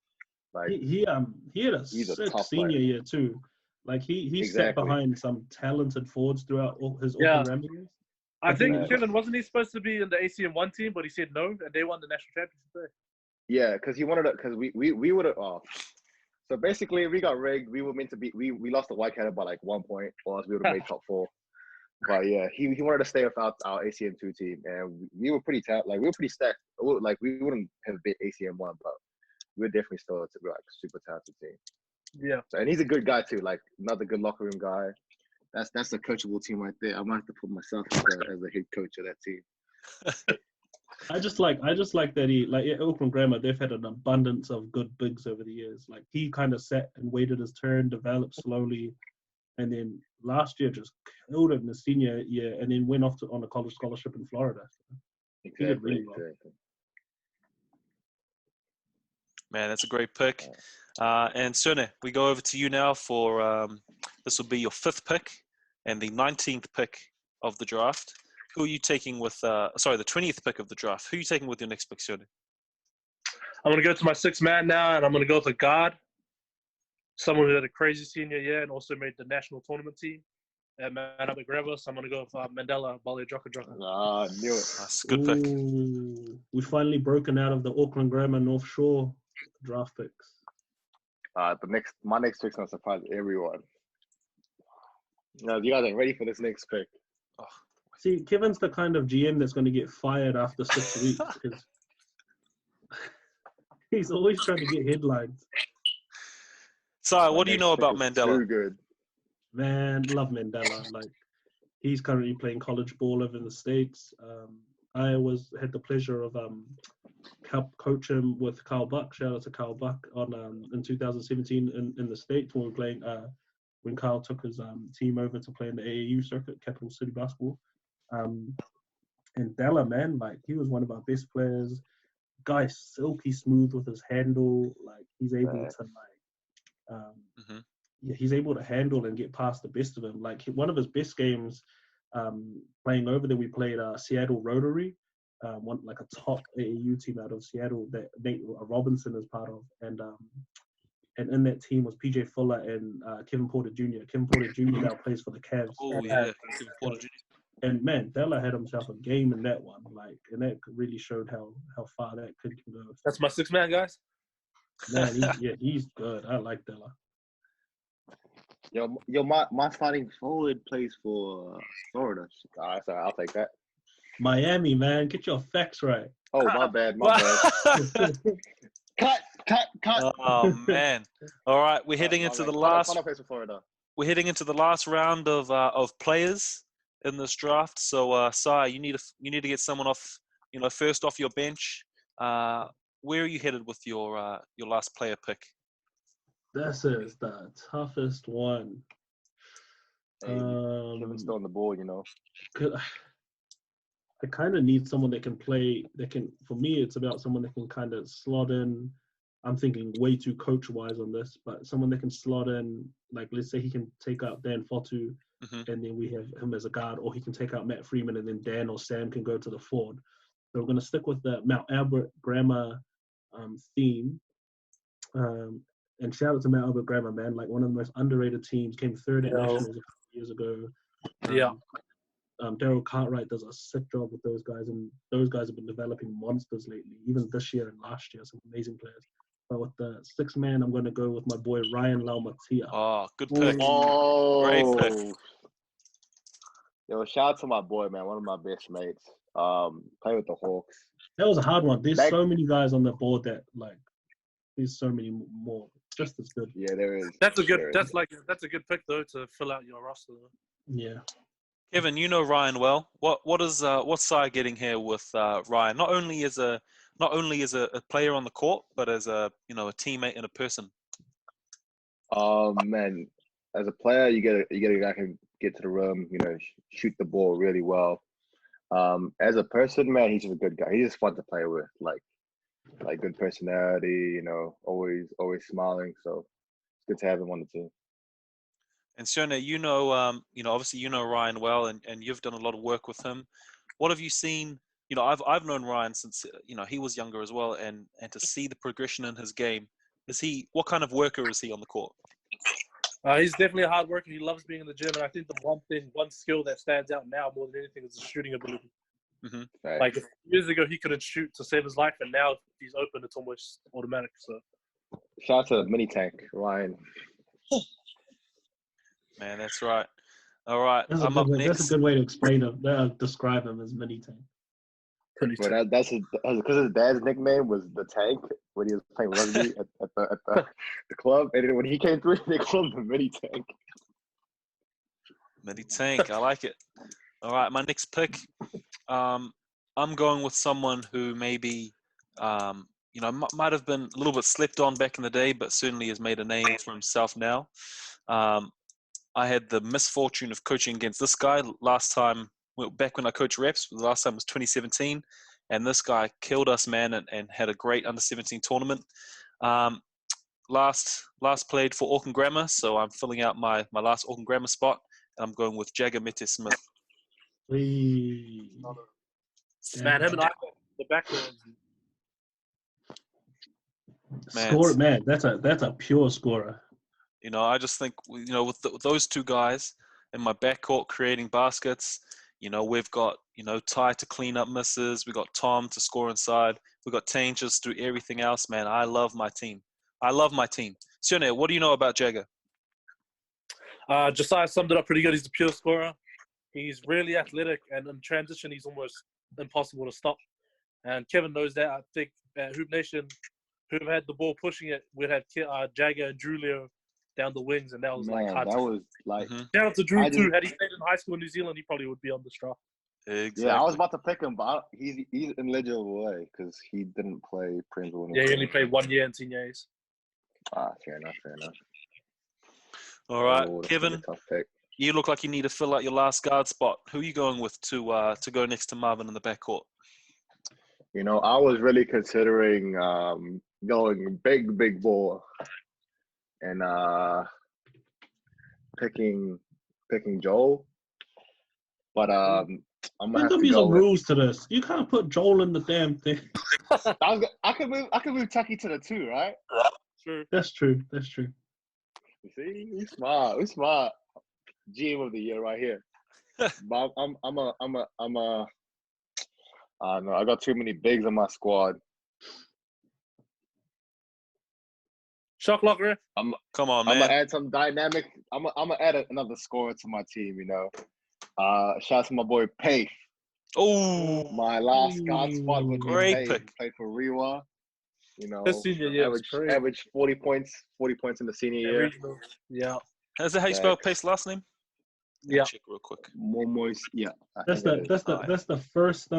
S4: Like
S2: he had a sick senior year too. Like he sat behind some talented forwards throughout his Auckland years.
S3: I think Kevin, wasn't he supposed to be in the ACM1 team, but he said no, and they won the national championship there.
S4: Yeah, because he wanted to. Because we would have. So basically, we got rigged. We were meant to be. We lost to Whitecatter by like 1 point, or else we would have made top 4. But yeah, he wanted to stay without our ACM2 team, and we were pretty talented. Like we were pretty stacked. Like we wouldn't have beat ACM1, but we're definitely still a super talented team.
S3: Yeah.
S4: So, and he's a good guy too, like another good locker room guy. That's a coachable team right there. I might have to put myself as a head coach of that team.
S2: I just like that he like at Auckland Grammar they've had an abundance of good bigs over the years. Like he kind of sat and waited his turn, developed slowly, and then last year just killed it in the senior year, and then went off on a college scholarship in Florida.
S4: Exactly.
S2: He did really well.
S4: Exactly.
S1: Man, that's a great pick. And Sione, we go over to you now for this will be your 5th pick and the 19th pick of the draft. Who are you taking with, the 20th pick of the draft? Who are you taking with your next pick, Sione?
S3: I'm going to go to my 6th man now, and I'm going to go with a guard. Someone who had a crazy senior year and also made the national tournament team at Manaba Grammar. So I'm going to go with Mandela Bale Joka.
S4: Ah, knew it.
S1: That's a good pick.
S2: We've finally broken out of the Auckland Grammar North Shore draft picks.
S4: My next pick's gonna surprise everyone. No, you guys ain't ready for this next pick.
S1: Oh.
S2: See, Kevin's the kind of GM that's going to get fired after 6 weeks because he's always trying to get headlines.
S1: So, what do you know about Mandela?
S4: Too good.
S2: Man, love Mandela. Like, he's currently playing college ball over in the States. I had the pleasure of coach him with Carl Buck. Shout out to Carl Buck in 2017 in the States when we were playing. When Carl took his team over to play in the AAU circuit, Capital City Basketball. And Della, man, like he was one of our best players. Guy, silky smooth with his handle. Like he's able to he's able to handle and get past the best of him. Like one of his best games playing over there, we played Seattle Rotary, like a top AAU team out of Seattle that Nate Robinson is part of, and in that team was PJ Fuller and Kevin Porter Jr. Kevin Porter Jr. now plays for the Cavs.
S1: Oh yeah, Kevin Porter Jr.
S2: And man, Della had himself a game in that one, like, and that really showed how far that could go.
S3: That's my 6th man, guys.
S2: Man, he's good. I like Della.
S4: Yo, my fighting forward plays for Florida. Sorry, I'll take that.
S2: Miami, man, get your facts right.
S4: Oh, my bad. Cut.
S1: Oh man! All right, we're heading into the last. We're heading into the last round of players in this draft. So, Sai, you need to get someone off. First off your bench. Where are you headed with your last player pick?
S2: This is the toughest one.
S4: Hey, Kevin's still on the board,
S2: I kind of need someone that can play. For me, it's about someone that can kind of slot in. I'm thinking way too coach-wise on this, but someone that can slot in. Like, let's say he can take out Dan Fotu, and then we have him as a guard, or he can take out Matt Freeman, and then Dan or Sam can go to the forward. So we're going to stick with the Mount Albert Grammar theme. And shout out to Mount Albert Grammar, man. Like one of the most underrated teams, came third at Nationals a couple years ago. Daryl Cartwright does a sick job with those guys, and those guys have been developing monsters lately, even this year and last year, some amazing players. But with the 6th man, I'm going to go with my boy Ryan Laumatia.
S1: Oh, good pick.
S4: Oh,
S1: great pick.
S4: Yo, shout out to my boy, man. One of my best mates. Play with the Hawks.
S2: That was a hard one. There's so many guys on the board that there's so many more just as good.
S4: Yeah, there is.
S3: That's a good pick though to fill out your roster.
S2: Yeah.
S1: Kevin, you know Ryan well. What's Sai getting here with Ryan? Not only as a player on the court, but as a teammate and a person.
S4: Man, as a player, you get a guy who can get to the rim, shoot the ball really well. As a person, man, he's just a good guy. He's just fun to play with. Like good personality, always smiling. So it's good to have him on the team.
S1: And Sione, obviously you know Ryan well, and you've done a lot of work with him. What have you seen? I've known Ryan since he was younger as well, and to see the progression in his game, what kind of worker is he on the court?
S3: He's definitely a hard worker. He loves being in the gym, and I think the one skill that stands out now more than anything is his shooting ability.
S1: Mm-hmm.
S4: Right.
S3: Like years ago, he couldn't shoot to save his life, and now if he's open, it's almost automatic. So,
S4: shout out to Mini Tank Ryan.
S1: Man, that's right. All right,
S2: That's a good way to explain him. Describe him as Mini Tank.
S4: But that's because his dad's nickname was the Tank when he was playing rugby at the club, and then when he came through, they called him the Mini Tank.
S1: Mini Tank, I like it. All right, my next pick. I'm going with someone who maybe, might have been a little bit slept on back in the day, but certainly has made a name for himself now. I had the misfortune of coaching against this guy last time. Back when I coached reps, the last time was 2017, and this guy killed us, man, and had a great under-17 tournament. Last played for Auckland Grammar, so I'm filling out my last Auckland Grammar spot, and I'm going with Jagger Mete-Smith.
S3: Man, him and I, the back row.
S2: Score, man. That's a pure scorer.
S1: I just think, with those two guys in my backcourt creating baskets, we've got, Ty to clean up misses. We got Tom to score inside. We got Tangers to do everything else, man. I love my team. Sione, what do you know about Jagger?
S3: Josiah summed it up pretty good. He's a pure scorer. He's really athletic, and in transition, he's almost impossible to stop. And Kevin knows that. I think at Hoop Nation, whoever had the ball pushing it, we'd have Jagger and Julio down the wings, and that was hard.
S4: That was like.
S3: Shout out to Drew too. Had he stayed in high school in New Zealand, he probably would be on the draft.
S1: Exactly.
S4: Yeah, I was about to pick him, but he's ineligible because he didn't play Prince.
S3: Yeah, he only played 1 year in senior A's.
S4: Fair enough.
S1: All right, Kevin, you look like you need to fill out your last guard spot. Who are you going with to go next to Marvin in the backcourt?
S4: I was really considering going big ball and picking Joel, but I'm gonna have to
S2: be
S4: go
S2: some rules to this. You can't put Joel in the damn thing.
S4: I could move Chucky to the 2, right?
S3: Sure.
S2: That's true.
S4: You see, we smart. GM of the year right here. But I got too many bigs on my squad.
S3: Shock locker.
S1: Come on, man.
S4: I'm gonna add some dynamic. I'm gonna add another scorer to my team. Shout out to my boy Pace.
S1: Oh,
S4: my last guard spot would be
S1: great
S4: Pace.
S1: pick.
S4: Played for Rewa.
S3: His senior year
S4: average 40 points in the senior year.
S3: Yeah.
S1: Is that how you spell Pace's last name?
S3: Yeah.
S1: Check real quick.
S4: Momois, yeah.
S2: That's the first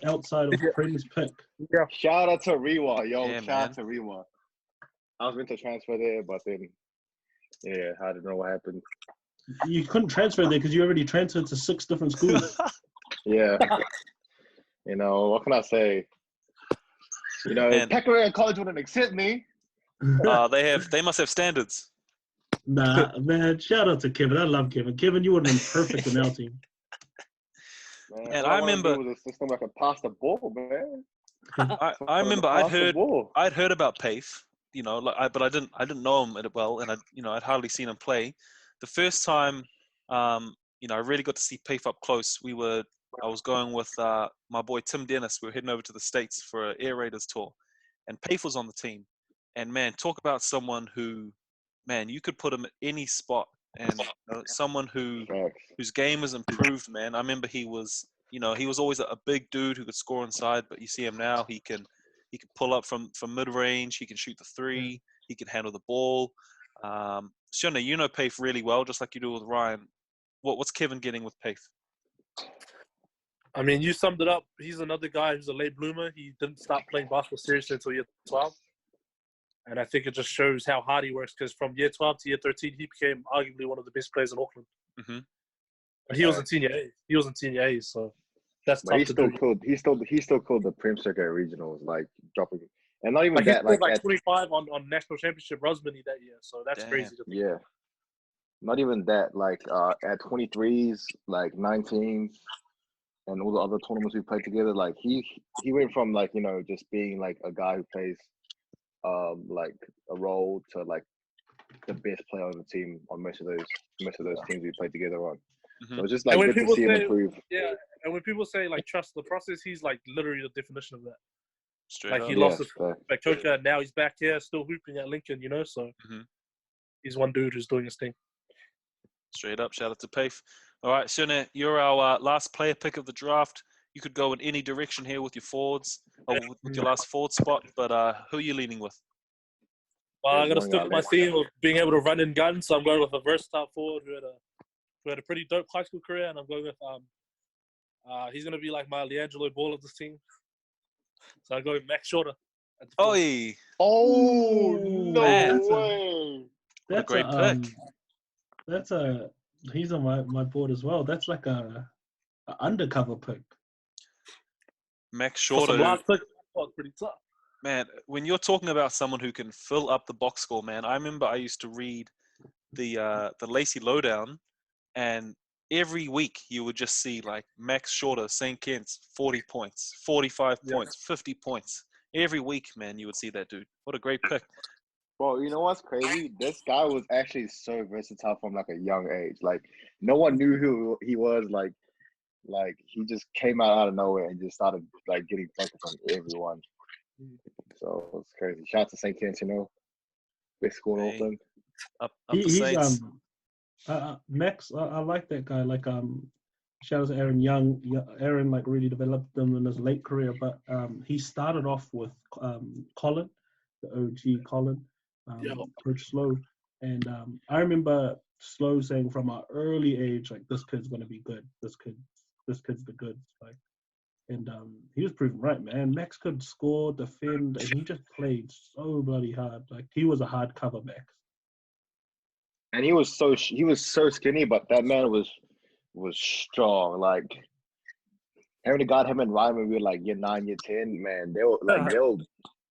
S2: outside of Prince pick.
S3: Yeah.
S4: Shout out to Rewa, yo.
S1: Yeah,
S4: Shout
S1: man.
S4: out to Rewa. I was meant to transfer there, but then I don't know what happened.
S2: You couldn't transfer there because you already transferred to 6 different schools.
S4: Yeah. What can I say? Peckering College wouldn't accept me.
S1: They must have standards.
S2: Nah, man. Shout out to Kevin. I love Kevin. Kevin, you would have been perfect in our team.
S4: Man,
S1: and I remember
S4: with a system I could pass the ball, man.
S1: I remember I'd heard about Pace, but I didn't know him well, and I'd hardly seen him play. The first time, I really got to see Pace up close. I was going with my boy Tim Dennis. We were heading over to the States for an Air Raiders tour, and Pace was on the team. And man, talk about someone who, man, you could put him at any spot, and someone whose game has improved, man. I remember he was always a big dude who could score inside, but you see him now, he can pull up from mid range, he can shoot the 3, he can handle the ball. Sione, you know Pace really well, just like you do with Ryan. What's Kevin getting with Pace?
S3: I mean, you summed it up. He's another guy who's a late bloomer. He didn't start playing basketball seriously until year 12. And I think it just shows how hard he works, because from year 12 to year 13, he became arguably one of the best players in Auckland.
S1: Mm-hmm.
S3: But he was in senior A. He was in senior A, so that's tough
S4: he
S3: to
S4: still
S3: do.
S4: Killed, he still killed the Prim Circuit regionals, like dropping. And not even
S3: he
S4: that,
S3: scored like 25 on national championship Rosmini that year, so that's crazy to think.
S4: Yeah. Not even that, like at 23s, like 19s, and all the other tournaments we played together, like he went from just being like a guy who plays like a role to like the best player on the team on most of those teams we played together on.
S1: Mm-hmm.
S4: So it's just like good to see him improve.
S3: Yeah, and when people say like trust the process, he's like literally the definition of that.
S1: Straight
S3: like
S1: up.
S3: he lost his Coca, and now he's back here still hooping at Lincoln, so he's one dude who's doing his thing.
S1: Straight up, shout out to Pace. All right, Sione, you're our last player pick of the draft. you could go in any direction here with your forwards or with your last forward spot. But who are you leaning with?
S3: Well, I got to
S4: There's
S3: stick
S4: one
S3: with
S4: guy
S3: my
S4: left.
S3: theme of being able to run and gun, so I'm going with a versatile forward who had a pretty dope high school career, and I'm going with he's going to be like my LiAngelo Ball of this team. So I'm going with Max Shorter at the four.
S1: Oi,
S4: Oh,
S2: Ooh,
S4: no
S2: that's
S4: way.
S1: what a great pick.
S2: He's on my board as well. That's like a undercover pick.
S1: Max
S3: For some
S1: Shorter.
S3: last pick, oh, it's pretty tough.
S1: Man, when you're talking about someone who can fill up the box score, man, I remember I used to read the Lacey Lowdown, and every week you would just see like Max Shorter, St. Kitts, 40 points, 45 points, 50 points. Every week, man, you would see that dude. What a great pick.
S4: Bro, you know what's crazy? This guy was actually so versatile from like a young age. Like no one knew who he was. Like he just came out of nowhere and just started like getting buckets on everyone. So it's crazy. Shout out to St. Kitts, big school in
S1: Hey.
S4: Auckland.
S1: Up the
S2: He's
S1: Saints.
S2: Max. I like that guy. Like shout out to Aaron Young. Aaron like really developed him in his late career, but he started off with Colin, the OG Colin, Coach Slow, and I remember Slow saying from an early age like this kid's gonna be good. This kid's the goods. Like, and he was proven right, man. Max could score, defend, and he just played so bloody hard. Like he was a hard cover Max.
S4: And he was so skinny, but that man was strong. Like having to got him and Ryan when we were like year 9, year 10, man,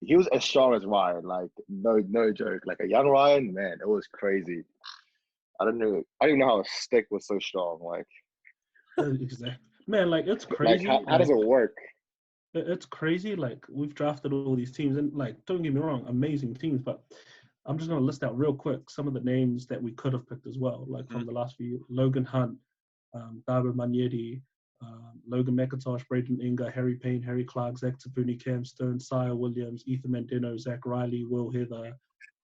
S4: he was as strong as Ryan. Like no joke. Like a young Ryan, man, it was crazy. I don't even know how a stick was so strong. Like
S2: Exactly, man. Like it's crazy.
S4: Like how does it work?
S2: It's crazy. Like we've drafted all these teams, and like don't get me wrong, amazing teams. But I'm just gonna list out real quick some of the names that we could have picked as well. Like from the last few years. Logan Hunt, Darby Manieri, Logan McIntosh, Braden Inga, Harry Payne, Harry Clark, Zach Tapuni, Cam Stone, Sire Williams, Ethan Mandino, Zach Riley, Will Heather,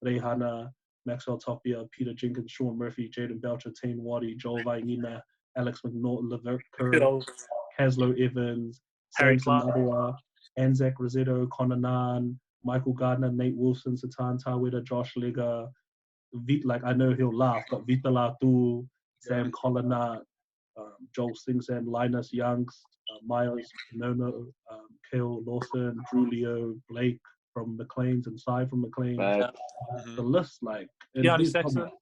S2: Rehana, Maxwell Tapia, Peter Jenkins, Sean Murphy, Jaden Belcher, Tane Waddy, Joel Vainina, Alex McNaughton, Levert Kerr, Caslow Evans,
S3: Harry
S2: Samson
S3: Clark.
S2: Adua, Anzac Rosetto, Connor Nahn, Michael Gardner, Nate Wilson, Satan Taweda, Josh Lega, like I know he'll laugh, but Vita Latu, Sam Collinat, Joel Singson, Linus Youngs, Miles Nono, Kale Lawson, Julio, Blake from McLean's and Cy from McLean's. The list, like,
S3: Yeah,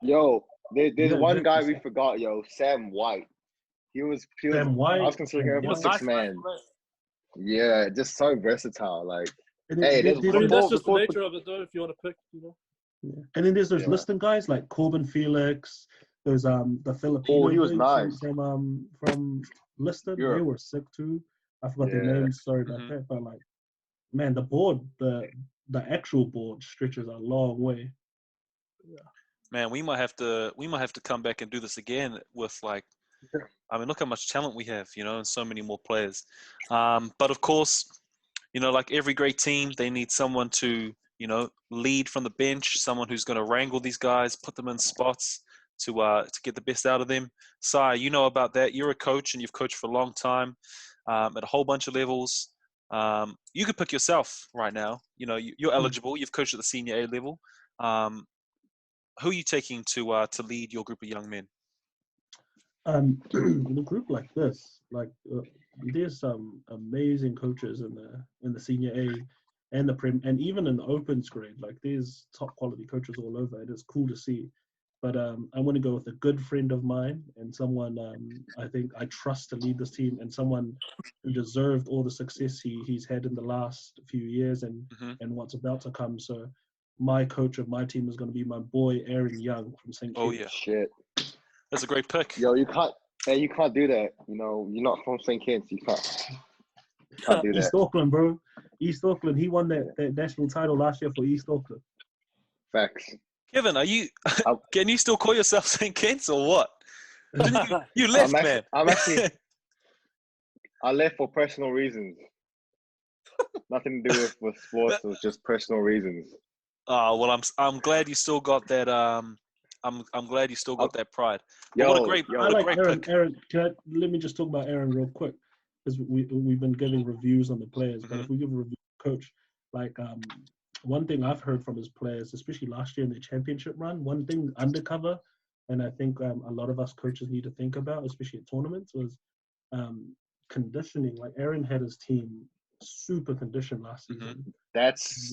S4: yo, there's one guy we
S2: Sam.
S4: forgot, Sam White. He was
S2: Sam White.
S4: I was considering him for
S3: nice,
S4: 6 man. Yeah, just so versatile. Like,
S2: Hey,
S3: that's just the nature of it, though. If you want to pick,
S2: Yeah. And then there's those Liston guys like Corbin Felix. There's the Filipino.
S4: Oh, he was
S2: boys
S4: nice
S2: from Liston.
S4: Europe.
S2: They were sick too. I forgot their names. Sorry about that. But like, man, the board, the actual board stretches a long way.
S3: Yeah.
S1: Man, we might have to come back and do this again with like, I mean, look how much talent we have, and so many more players. But of course, like every great team, they need someone to, lead from the bench, someone who's going to wrangle these guys, put them in spots to get the best out of them. Sai, you know about that. You're a coach and you've coached for a long time at a whole bunch of levels. You could pick yourself right now. You're eligible. You've coached at the senior A level. Who are you taking to lead your group of young men?
S2: In a group like this, there's some amazing coaches in the senior A and the Prem, and even in the Opens grade. Like there's top quality coaches all over. It is cool to see. But I want to go with a good friend of mine and someone I think I trust to lead this team, and someone who deserved all the success he's had in the last few years and what's about to come. So my coach of my team is going to be my boy Aaron Young from St. Kitts.
S1: Oh yeah,
S4: shit.
S1: That's a great pick.
S4: Yo, you can't do that. You're not from St. Kitts. You can't do that.
S2: East Auckland, bro. East Auckland. He won that national title last year for East Auckland.
S4: Facts.
S1: Kevin, can you still call yourself St. Kitts or what? You left, man.
S4: I left for personal reasons. Nothing to do with sports. It was just personal reasons.
S1: Oh well, I'm glad you still got that. I'm glad you still got that pride.
S2: I like Aaron. Aaron, let me just talk about Aaron real quick. because we've been giving reviews on the players, but if we give a review coach, like one thing I've heard from his players, especially last year in their championship run, one thing undercover, and I think a lot of us coaches need to think about, especially at tournaments, was conditioning. Like Aaron had his team super conditioned last season.
S4: That's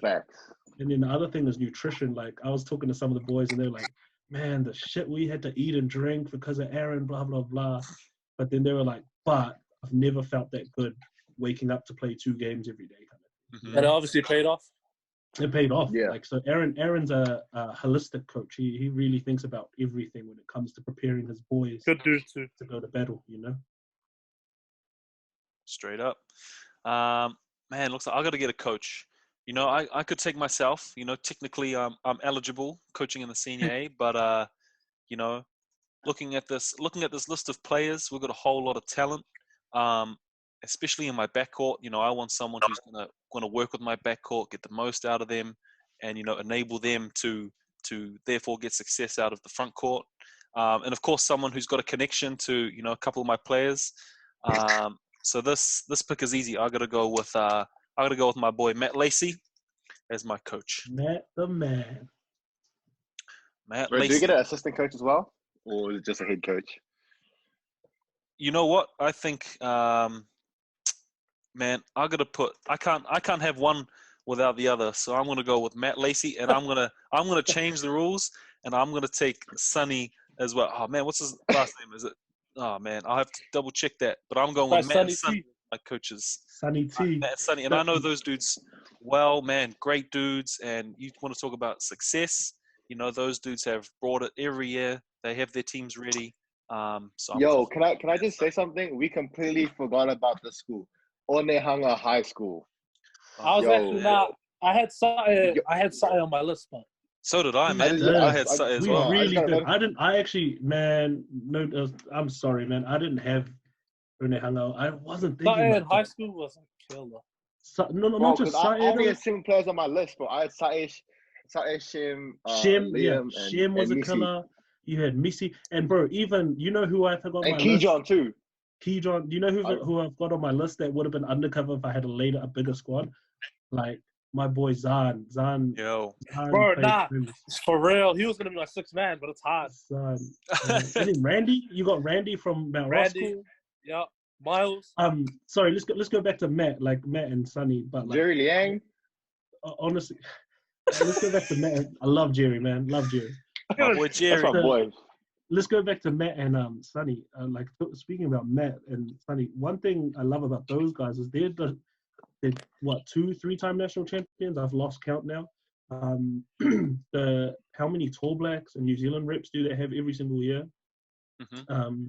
S4: facts.
S2: And then the other thing is nutrition. Like I was talking to some of the boys and they're like, man, the shit we had to eat and drink because of Aaron, blah, blah, blah. But then they were like, but I've never felt that good waking up to play 2 games every day.
S3: And it obviously paid off.
S2: It paid off.
S4: Yeah.
S2: Like, so Aaron's a holistic coach. He really thinks about everything when it comes to preparing his boys
S3: to
S2: go to battle, you know?
S1: Straight up. Man, looks like I got to get a coach. You know, I could take myself. You know, technically I'm eligible coaching in the senior A, but you know, looking at this list of players, we've got a whole lot of talent. Especially in my backcourt, you know, I want someone who's gonna work with my backcourt, get the most out of them, and you know, enable them to therefore get success out of the front court. And of course, someone who's got a connection to, you know, a couple of my players. So this pick is easy. I gotta go with my boy Matt Lacey as my coach.
S2: Matt the man.
S1: Matt
S4: Bro,
S1: Lacey.
S4: do you get an assistant coach as well, or is it just a head coach?
S1: You know what? I think, man, I can't have one without the other. So I'm gonna go with Matt Lacey, and I'm gonna change the rules, and I'm gonna take Sonny as well. Oh man, what's his last name? Is it? Oh man, I'll have to double check that. But I'm going with Matt and Sonny, my coaches.
S2: Sonny T.
S1: Matt and Sonny, and I know those dudes well, man. Great dudes, and you want to talk about success? You know, those dudes have brought it every year. They have their teams ready. So
S4: can I just say something? We completely forgot about the school, Onehunga High School.
S3: I was actually not. I had Saya on my list, but
S1: so did I, man.
S2: I
S1: had Saya as
S2: we
S1: well.
S2: really did. I actually, man. No, I'm sorry, man. I didn't have Onehunga. I wasn't thinking.
S3: Saya in high school was a killer.
S2: No, not just Saya.
S4: I only had 7 players on my list, bro. I had Saish, Shem, Liam,
S2: Shem was
S4: and
S2: a
S4: Missy.
S2: killer. You had Missy, and bro, even you know who I forgot on my list?
S4: Keyjohn too.
S2: Keyjohn, do you know who I've got on my list that would have been undercover if I had a bigger squad? Like my boy Zahn.
S1: Yo.
S3: Bro, nah, for real. He was gonna be my 6th man, but it's hard.
S2: And then Randy, you got Randy from Mount Roskill.
S3: Yeah, Miles.
S2: Sorry, let's go back to Matt, like Matt and Sonny, but like,
S4: Jerry Liang.
S2: Honestly, let's go back to Matt. I love Jerry, man. Love Jerry.
S1: My boy Jerry.
S4: That's my boy.
S2: Let's go back to Matt and Sonny. Like speaking about Matt and Sonny, one thing I love about those guys is they're 2-3-time national champions. I've lost count now. How many Tall Blacks and New Zealand reps do they have every single year?
S1: Mm-hmm.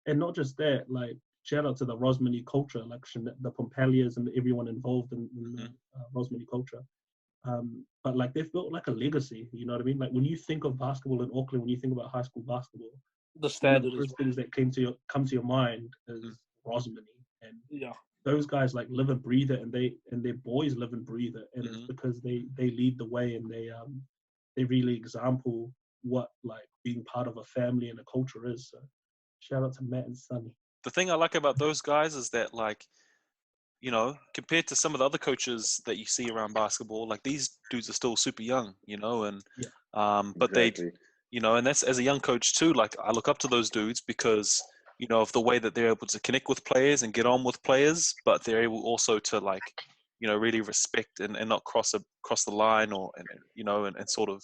S2: And not just that, like shout out to the Rosmini culture, like the Pompalias and everyone involved in the Rosmini culture. But like they've built like a legacy, you know what I mean? Like when you think of basketball in Auckland, when you think about high school basketball,
S3: the standard
S2: first things that come to your mind is Rosmini, and those guys like live and breathe it, and their boys live and breathe it, and it's because they lead the way, and they really example what like being part of a family and a culture is. So shout out to Matt and Sonny.
S1: The thing I like about those guys is that, like, you know, compared to some of the other coaches that you see around basketball, like these dudes are still super young, you know, and but exactly. You know, and that's as a young coach too. Like I look up to those dudes because, you know, of the way that they're able to connect with players and get on with players, but they're able also to like, you know, really respect and not cross the line you know, and sort of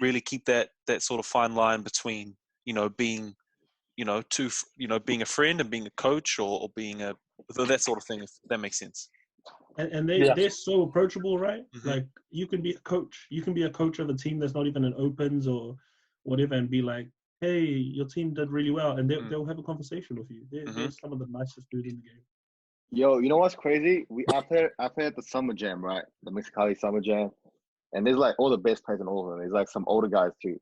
S1: really keep that sort of fine line between, you know, being, you know, being a friend and being a coach or being that sort of thing, if that makes sense.
S2: And they're so approachable, right?
S1: Mm-hmm.
S2: Like you can be a coach. You can be a coach of a team that's not even in opens or whatever, and be like, "Hey, your team did really well," and they'll have a conversation with you. They're some of the nicest dudes in the game.
S4: Yo, you know what's crazy? I played at the Summer Jam, right? The Mexicali Summer Jam, and there's like all the best players in all of them. There's like some older guys too,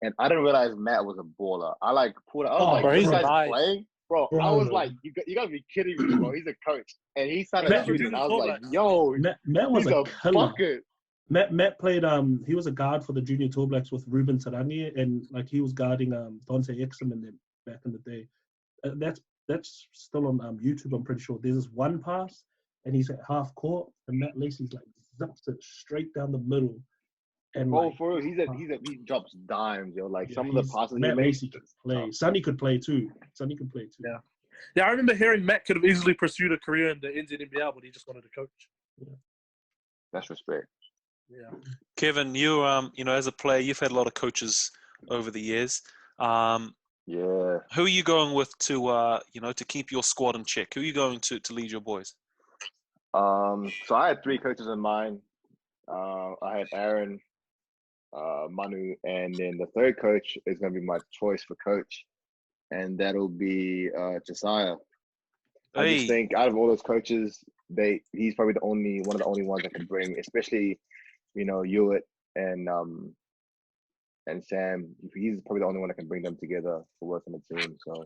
S4: and I didn't realize Matt was a baller. I like pulled. I was like, "This guy's playing." Bro, I was like, you gotta be kidding me, bro. He's a coach. And he started shooting. I was like, yo,
S2: Matt was a killer.
S4: Bucket.
S2: Matt played, he was a guard for the Junior Tall Blacks with Ruben Tarani, and like he was guarding Dante Exum in them back in the day. That's
S5: that's still on YouTube. I'm pretty sure. There's this one pass, and he's at half court, and Matt Lacey's like zips it straight down the middle. And
S4: Oh,
S5: like,
S4: for real, he drops dimes, yo. Like
S5: yeah,
S4: some of the passes he
S5: Matt
S4: makes.
S5: Lacey could play. Sonny could play too.
S3: Yeah. Yeah, I remember hearing Matt could have easily pursued a career in the NZNBL, but he just wanted to coach.
S5: Yeah.
S4: That's respect.
S3: Yeah.
S1: Kevin, you as a player, you've had a lot of coaches over the years.
S4: Yeah.
S1: Who are you going with to to keep your squad in check? Who are you going to lead your boys?
S4: So I had 3 coaches in mind. I had Aaron, Manu, and then the third coach is going to be my choice for coach, and that'll be Josiah. I just think out of all those coaches, he's probably one of the only ones that can bring, especially Hewitt and Sam. He's probably the only one that can bring them together for working the team. So,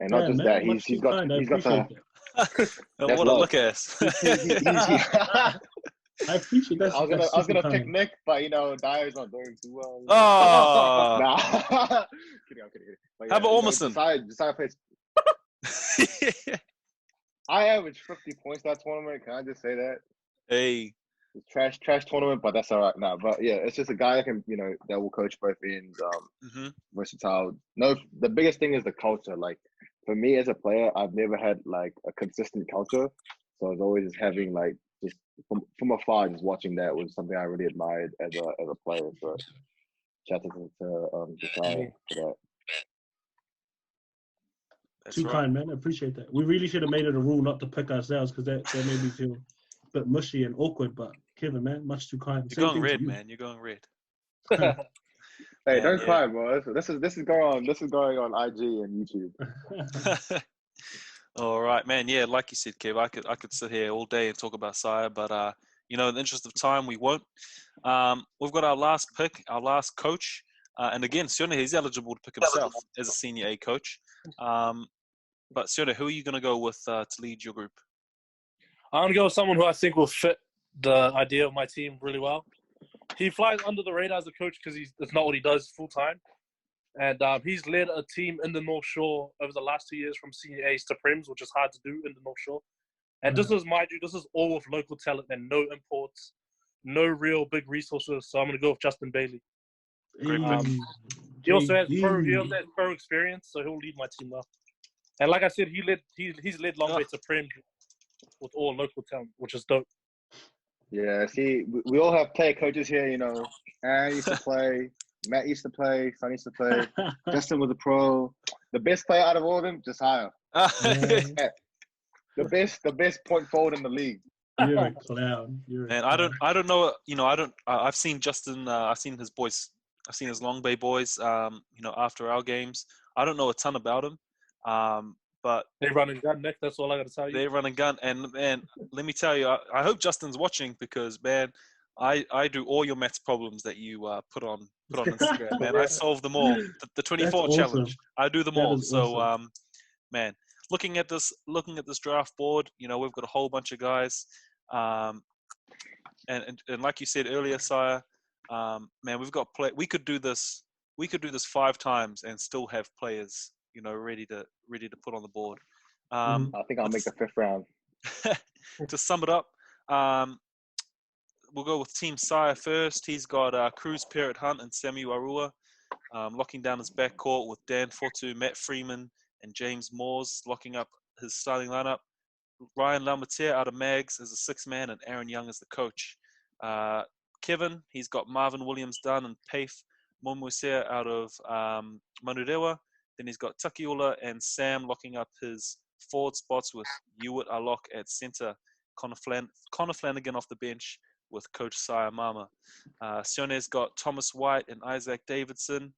S4: and not just that, he's got the.
S1: What a look ass.
S5: I appreciate that.
S4: I was gonna pick Nick, but Dyer's not doing too well.
S1: Oh,
S4: nah. kidding. But,
S1: how about Ormondson?
S4: Josiah plays. I averaged 50 points that tournament. Can I just say that?
S1: Hey.
S4: It's trash tournament, but that's all right now. But yeah, it's just a guy that can, that will coach both ends, versatile. No, the biggest thing is the culture. Like for me as a player, I've never had like a consistent culture. So I was always just having like just from afar, just watching that was something I really admired as a player. So shout out to Josiah for that.
S1: That's
S5: Too
S1: right.
S5: kind, man. I appreciate that. We really should have made it a rule not to pick ourselves because that made me feel a bit mushy and awkward. But Kevin, man, much too kind.
S1: You're going red, man. You're going red.
S4: Hey, don't cry, bro. This is going on IG and
S5: YouTube.
S1: All right, man. Yeah, like you said, Kev, I could sit here all day and talk about Sire, but in the interest of time, we won't. We've got our last pick, our last coach, and again, Sione, he's eligible to pick himself as a senior A coach. But Sione, who are you going to go with to lead your group?
S3: I'm going to go with someone who I think will fit the idea of my team really well. He flies under the radar as a coach because that's not what he does full time. And he's led a team in the North Shore over the last 2 years from senior A's to Prems, which is hard to do in the North Shore. And this is, mind you, this is all with local talent and no imports, no real big resources. So I'm going to go with Justin Bailey. He also has pro experience, so he'll lead my team well. And like I said, he's led Long Bay to Prem with all local talent, which is dope.
S4: Yeah, see, we all have player coaches here. Aaron used to play, Matt used to play, Son used to play, Justin was a pro. The best player out of all of them, Josiah. The best point forward in the league.
S5: You're a clown.
S1: Man, I don't know. I've seen Justin. I've seen his boys. I've seen his Long Bay boys. After our games, I don't know a ton about him. But
S3: they run and gun, Nick. That's all I got to tell you.
S1: They run and gun, and man, let me tell you, I hope Justin's watching because man, I do all your maths problems that you put on Instagram. Man, I solve them all. The 24 challenge, I do them all. So awesome. Man, looking at this draft board, we've got a whole bunch of guys, and like you said earlier, Sire, man, we've got we could do this 5 times and still have players, ready to put on the board.
S4: I think I'll make the 5th round.
S1: To sum it up, we'll go with Team Sire first. He's got Cruz, Parrot Hunt, and Samu Arua, locking down his backcourt with Dan Fortu, Matt Freeman, and James Moores, locking up his starting lineup. Ryan Lamatier out of Mags as a 6th man, and Aaron Young as the coach. Kevin, he's got Marvin Williams-Dunn and Paif Momusea out of Manurewa. Then he's got Takiula and Sam locking up his forward spots with Hewitt Alok at centre, Connor Flanagan off the bench with Coach Josiah Maama. Sione's got Thomas White and Isaac Davidson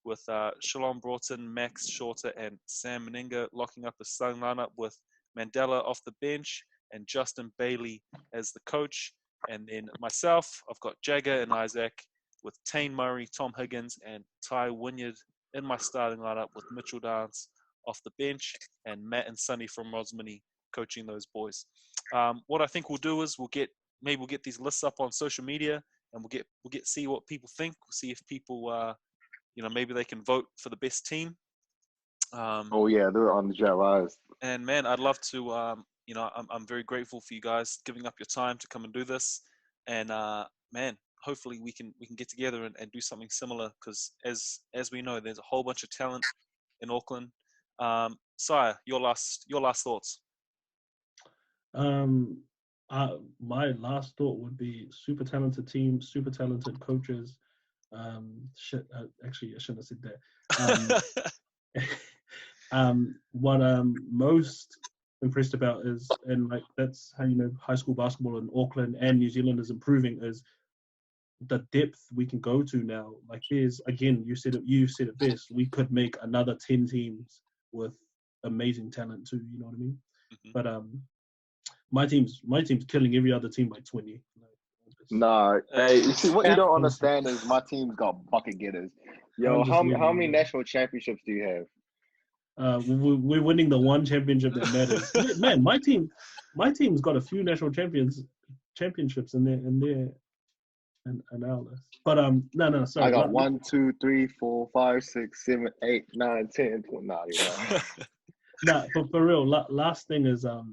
S1: with Shalom Broughton, Max Shorter, and Sam Meninga locking up the starting lineup with Mandela off the bench and Justin Bailey as the coach. And then myself, I've got Jagger and Isaac with Tane Murray, Tom Higgins, and Ty Wynyard in my starting lineup with Mitchell Dance off the bench and Matt and Sonny from Rosmini coaching those boys. What I think we'll do is we'll get these lists up on social media and we'll see what people think. We'll see if people maybe they can vote for the best team.
S4: Oh yeah, they're on the jet rise.
S1: And man, I'd love to. I'm very grateful for you guys giving up your time to come and do this. And man, hopefully we can get together and do something similar. Because as we know, there's a whole bunch of talent in Auckland. Sire, your last thoughts.
S5: My last thought would be super talented team, super talented coaches. Actually, I shouldn't have said that. What I'm most impressed about is, and like that's how high school basketball in Auckland and New Zealand is improving, is the depth we can go to now. Like there's, again, you said it best. We could make another 10 teams with amazing talent too. You know what I mean?
S1: Mm-hmm.
S5: But my team's killing every other team by 20.
S4: Nah, hey, you see what you don't understand is my team's got bucket getters. Yo, how many national championships do you have?
S5: We're winning the one championship that matters. Man, my team's got a few national championships in our list. But no, sorry.
S4: I got 1, 2, 3, 4, 5, 6, 7, 8, 9, 10, 12. Nah, you know.
S5: Nah, but for real, last thing is that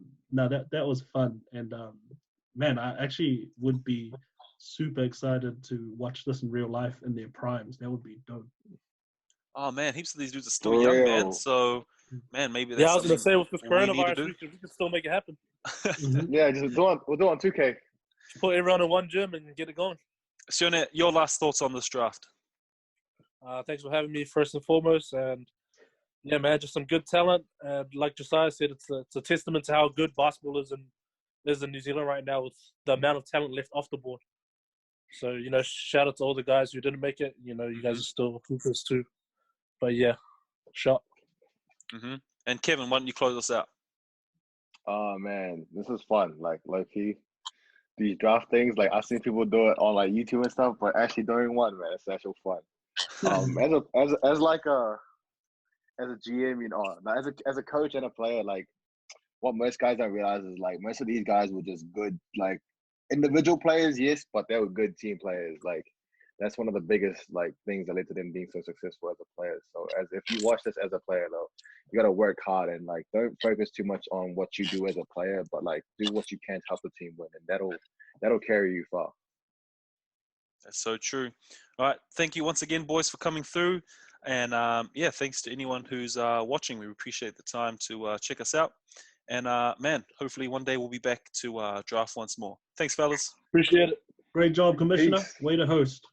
S5: was fun, and man, I actually would be super excited to watch this in real life in their primes. That would be dope.
S1: Oh man, heaps of these dudes are still young, man. So man, maybe that's
S3: I was gonna say with this coronavirus, we can still make it happen.
S5: Mm-hmm.
S4: Yeah, we'll do it on 2K.
S3: Put everyone in one gym and get it going.
S1: Sione, your last thoughts on this draft?
S3: Thanks for having me first and foremost, and yeah, man, just some good talent. And like Josiah said, it's a testament to how good basketball is in New Zealand right now with the amount of talent left off the board. So, shout out to all the guys who didn't make it. You guys are still hoopers too. But yeah, shot.
S1: Mm-hmm. And Kevin, why don't you close us out?
S4: Oh man, this is fun. Like these draft things, like I've seen people do it on like YouTube and stuff, but actually doing one, man, it's actual fun. As a GM, as a coach and a player, like what most guys don't realize is like most of these guys were just good, like individual players, yes, but they were good team players. Like that's one of the biggest like things that led to them being so successful as a player. So as if you watch this as a player though, you gotta work hard and like don't focus too much on what you do as a player, but like do what you can to help the team win, and that'll carry you far.
S1: That's so true. All right, thank you once again, boys, for coming through. And yeah, thanks to anyone who's watching. We appreciate the time to check us out. And man, hopefully one day we'll be back to draft once more. Thanks, fellas.
S3: Appreciate it.
S5: Great job, Commissioner.
S4: Peace.
S5: Way to host.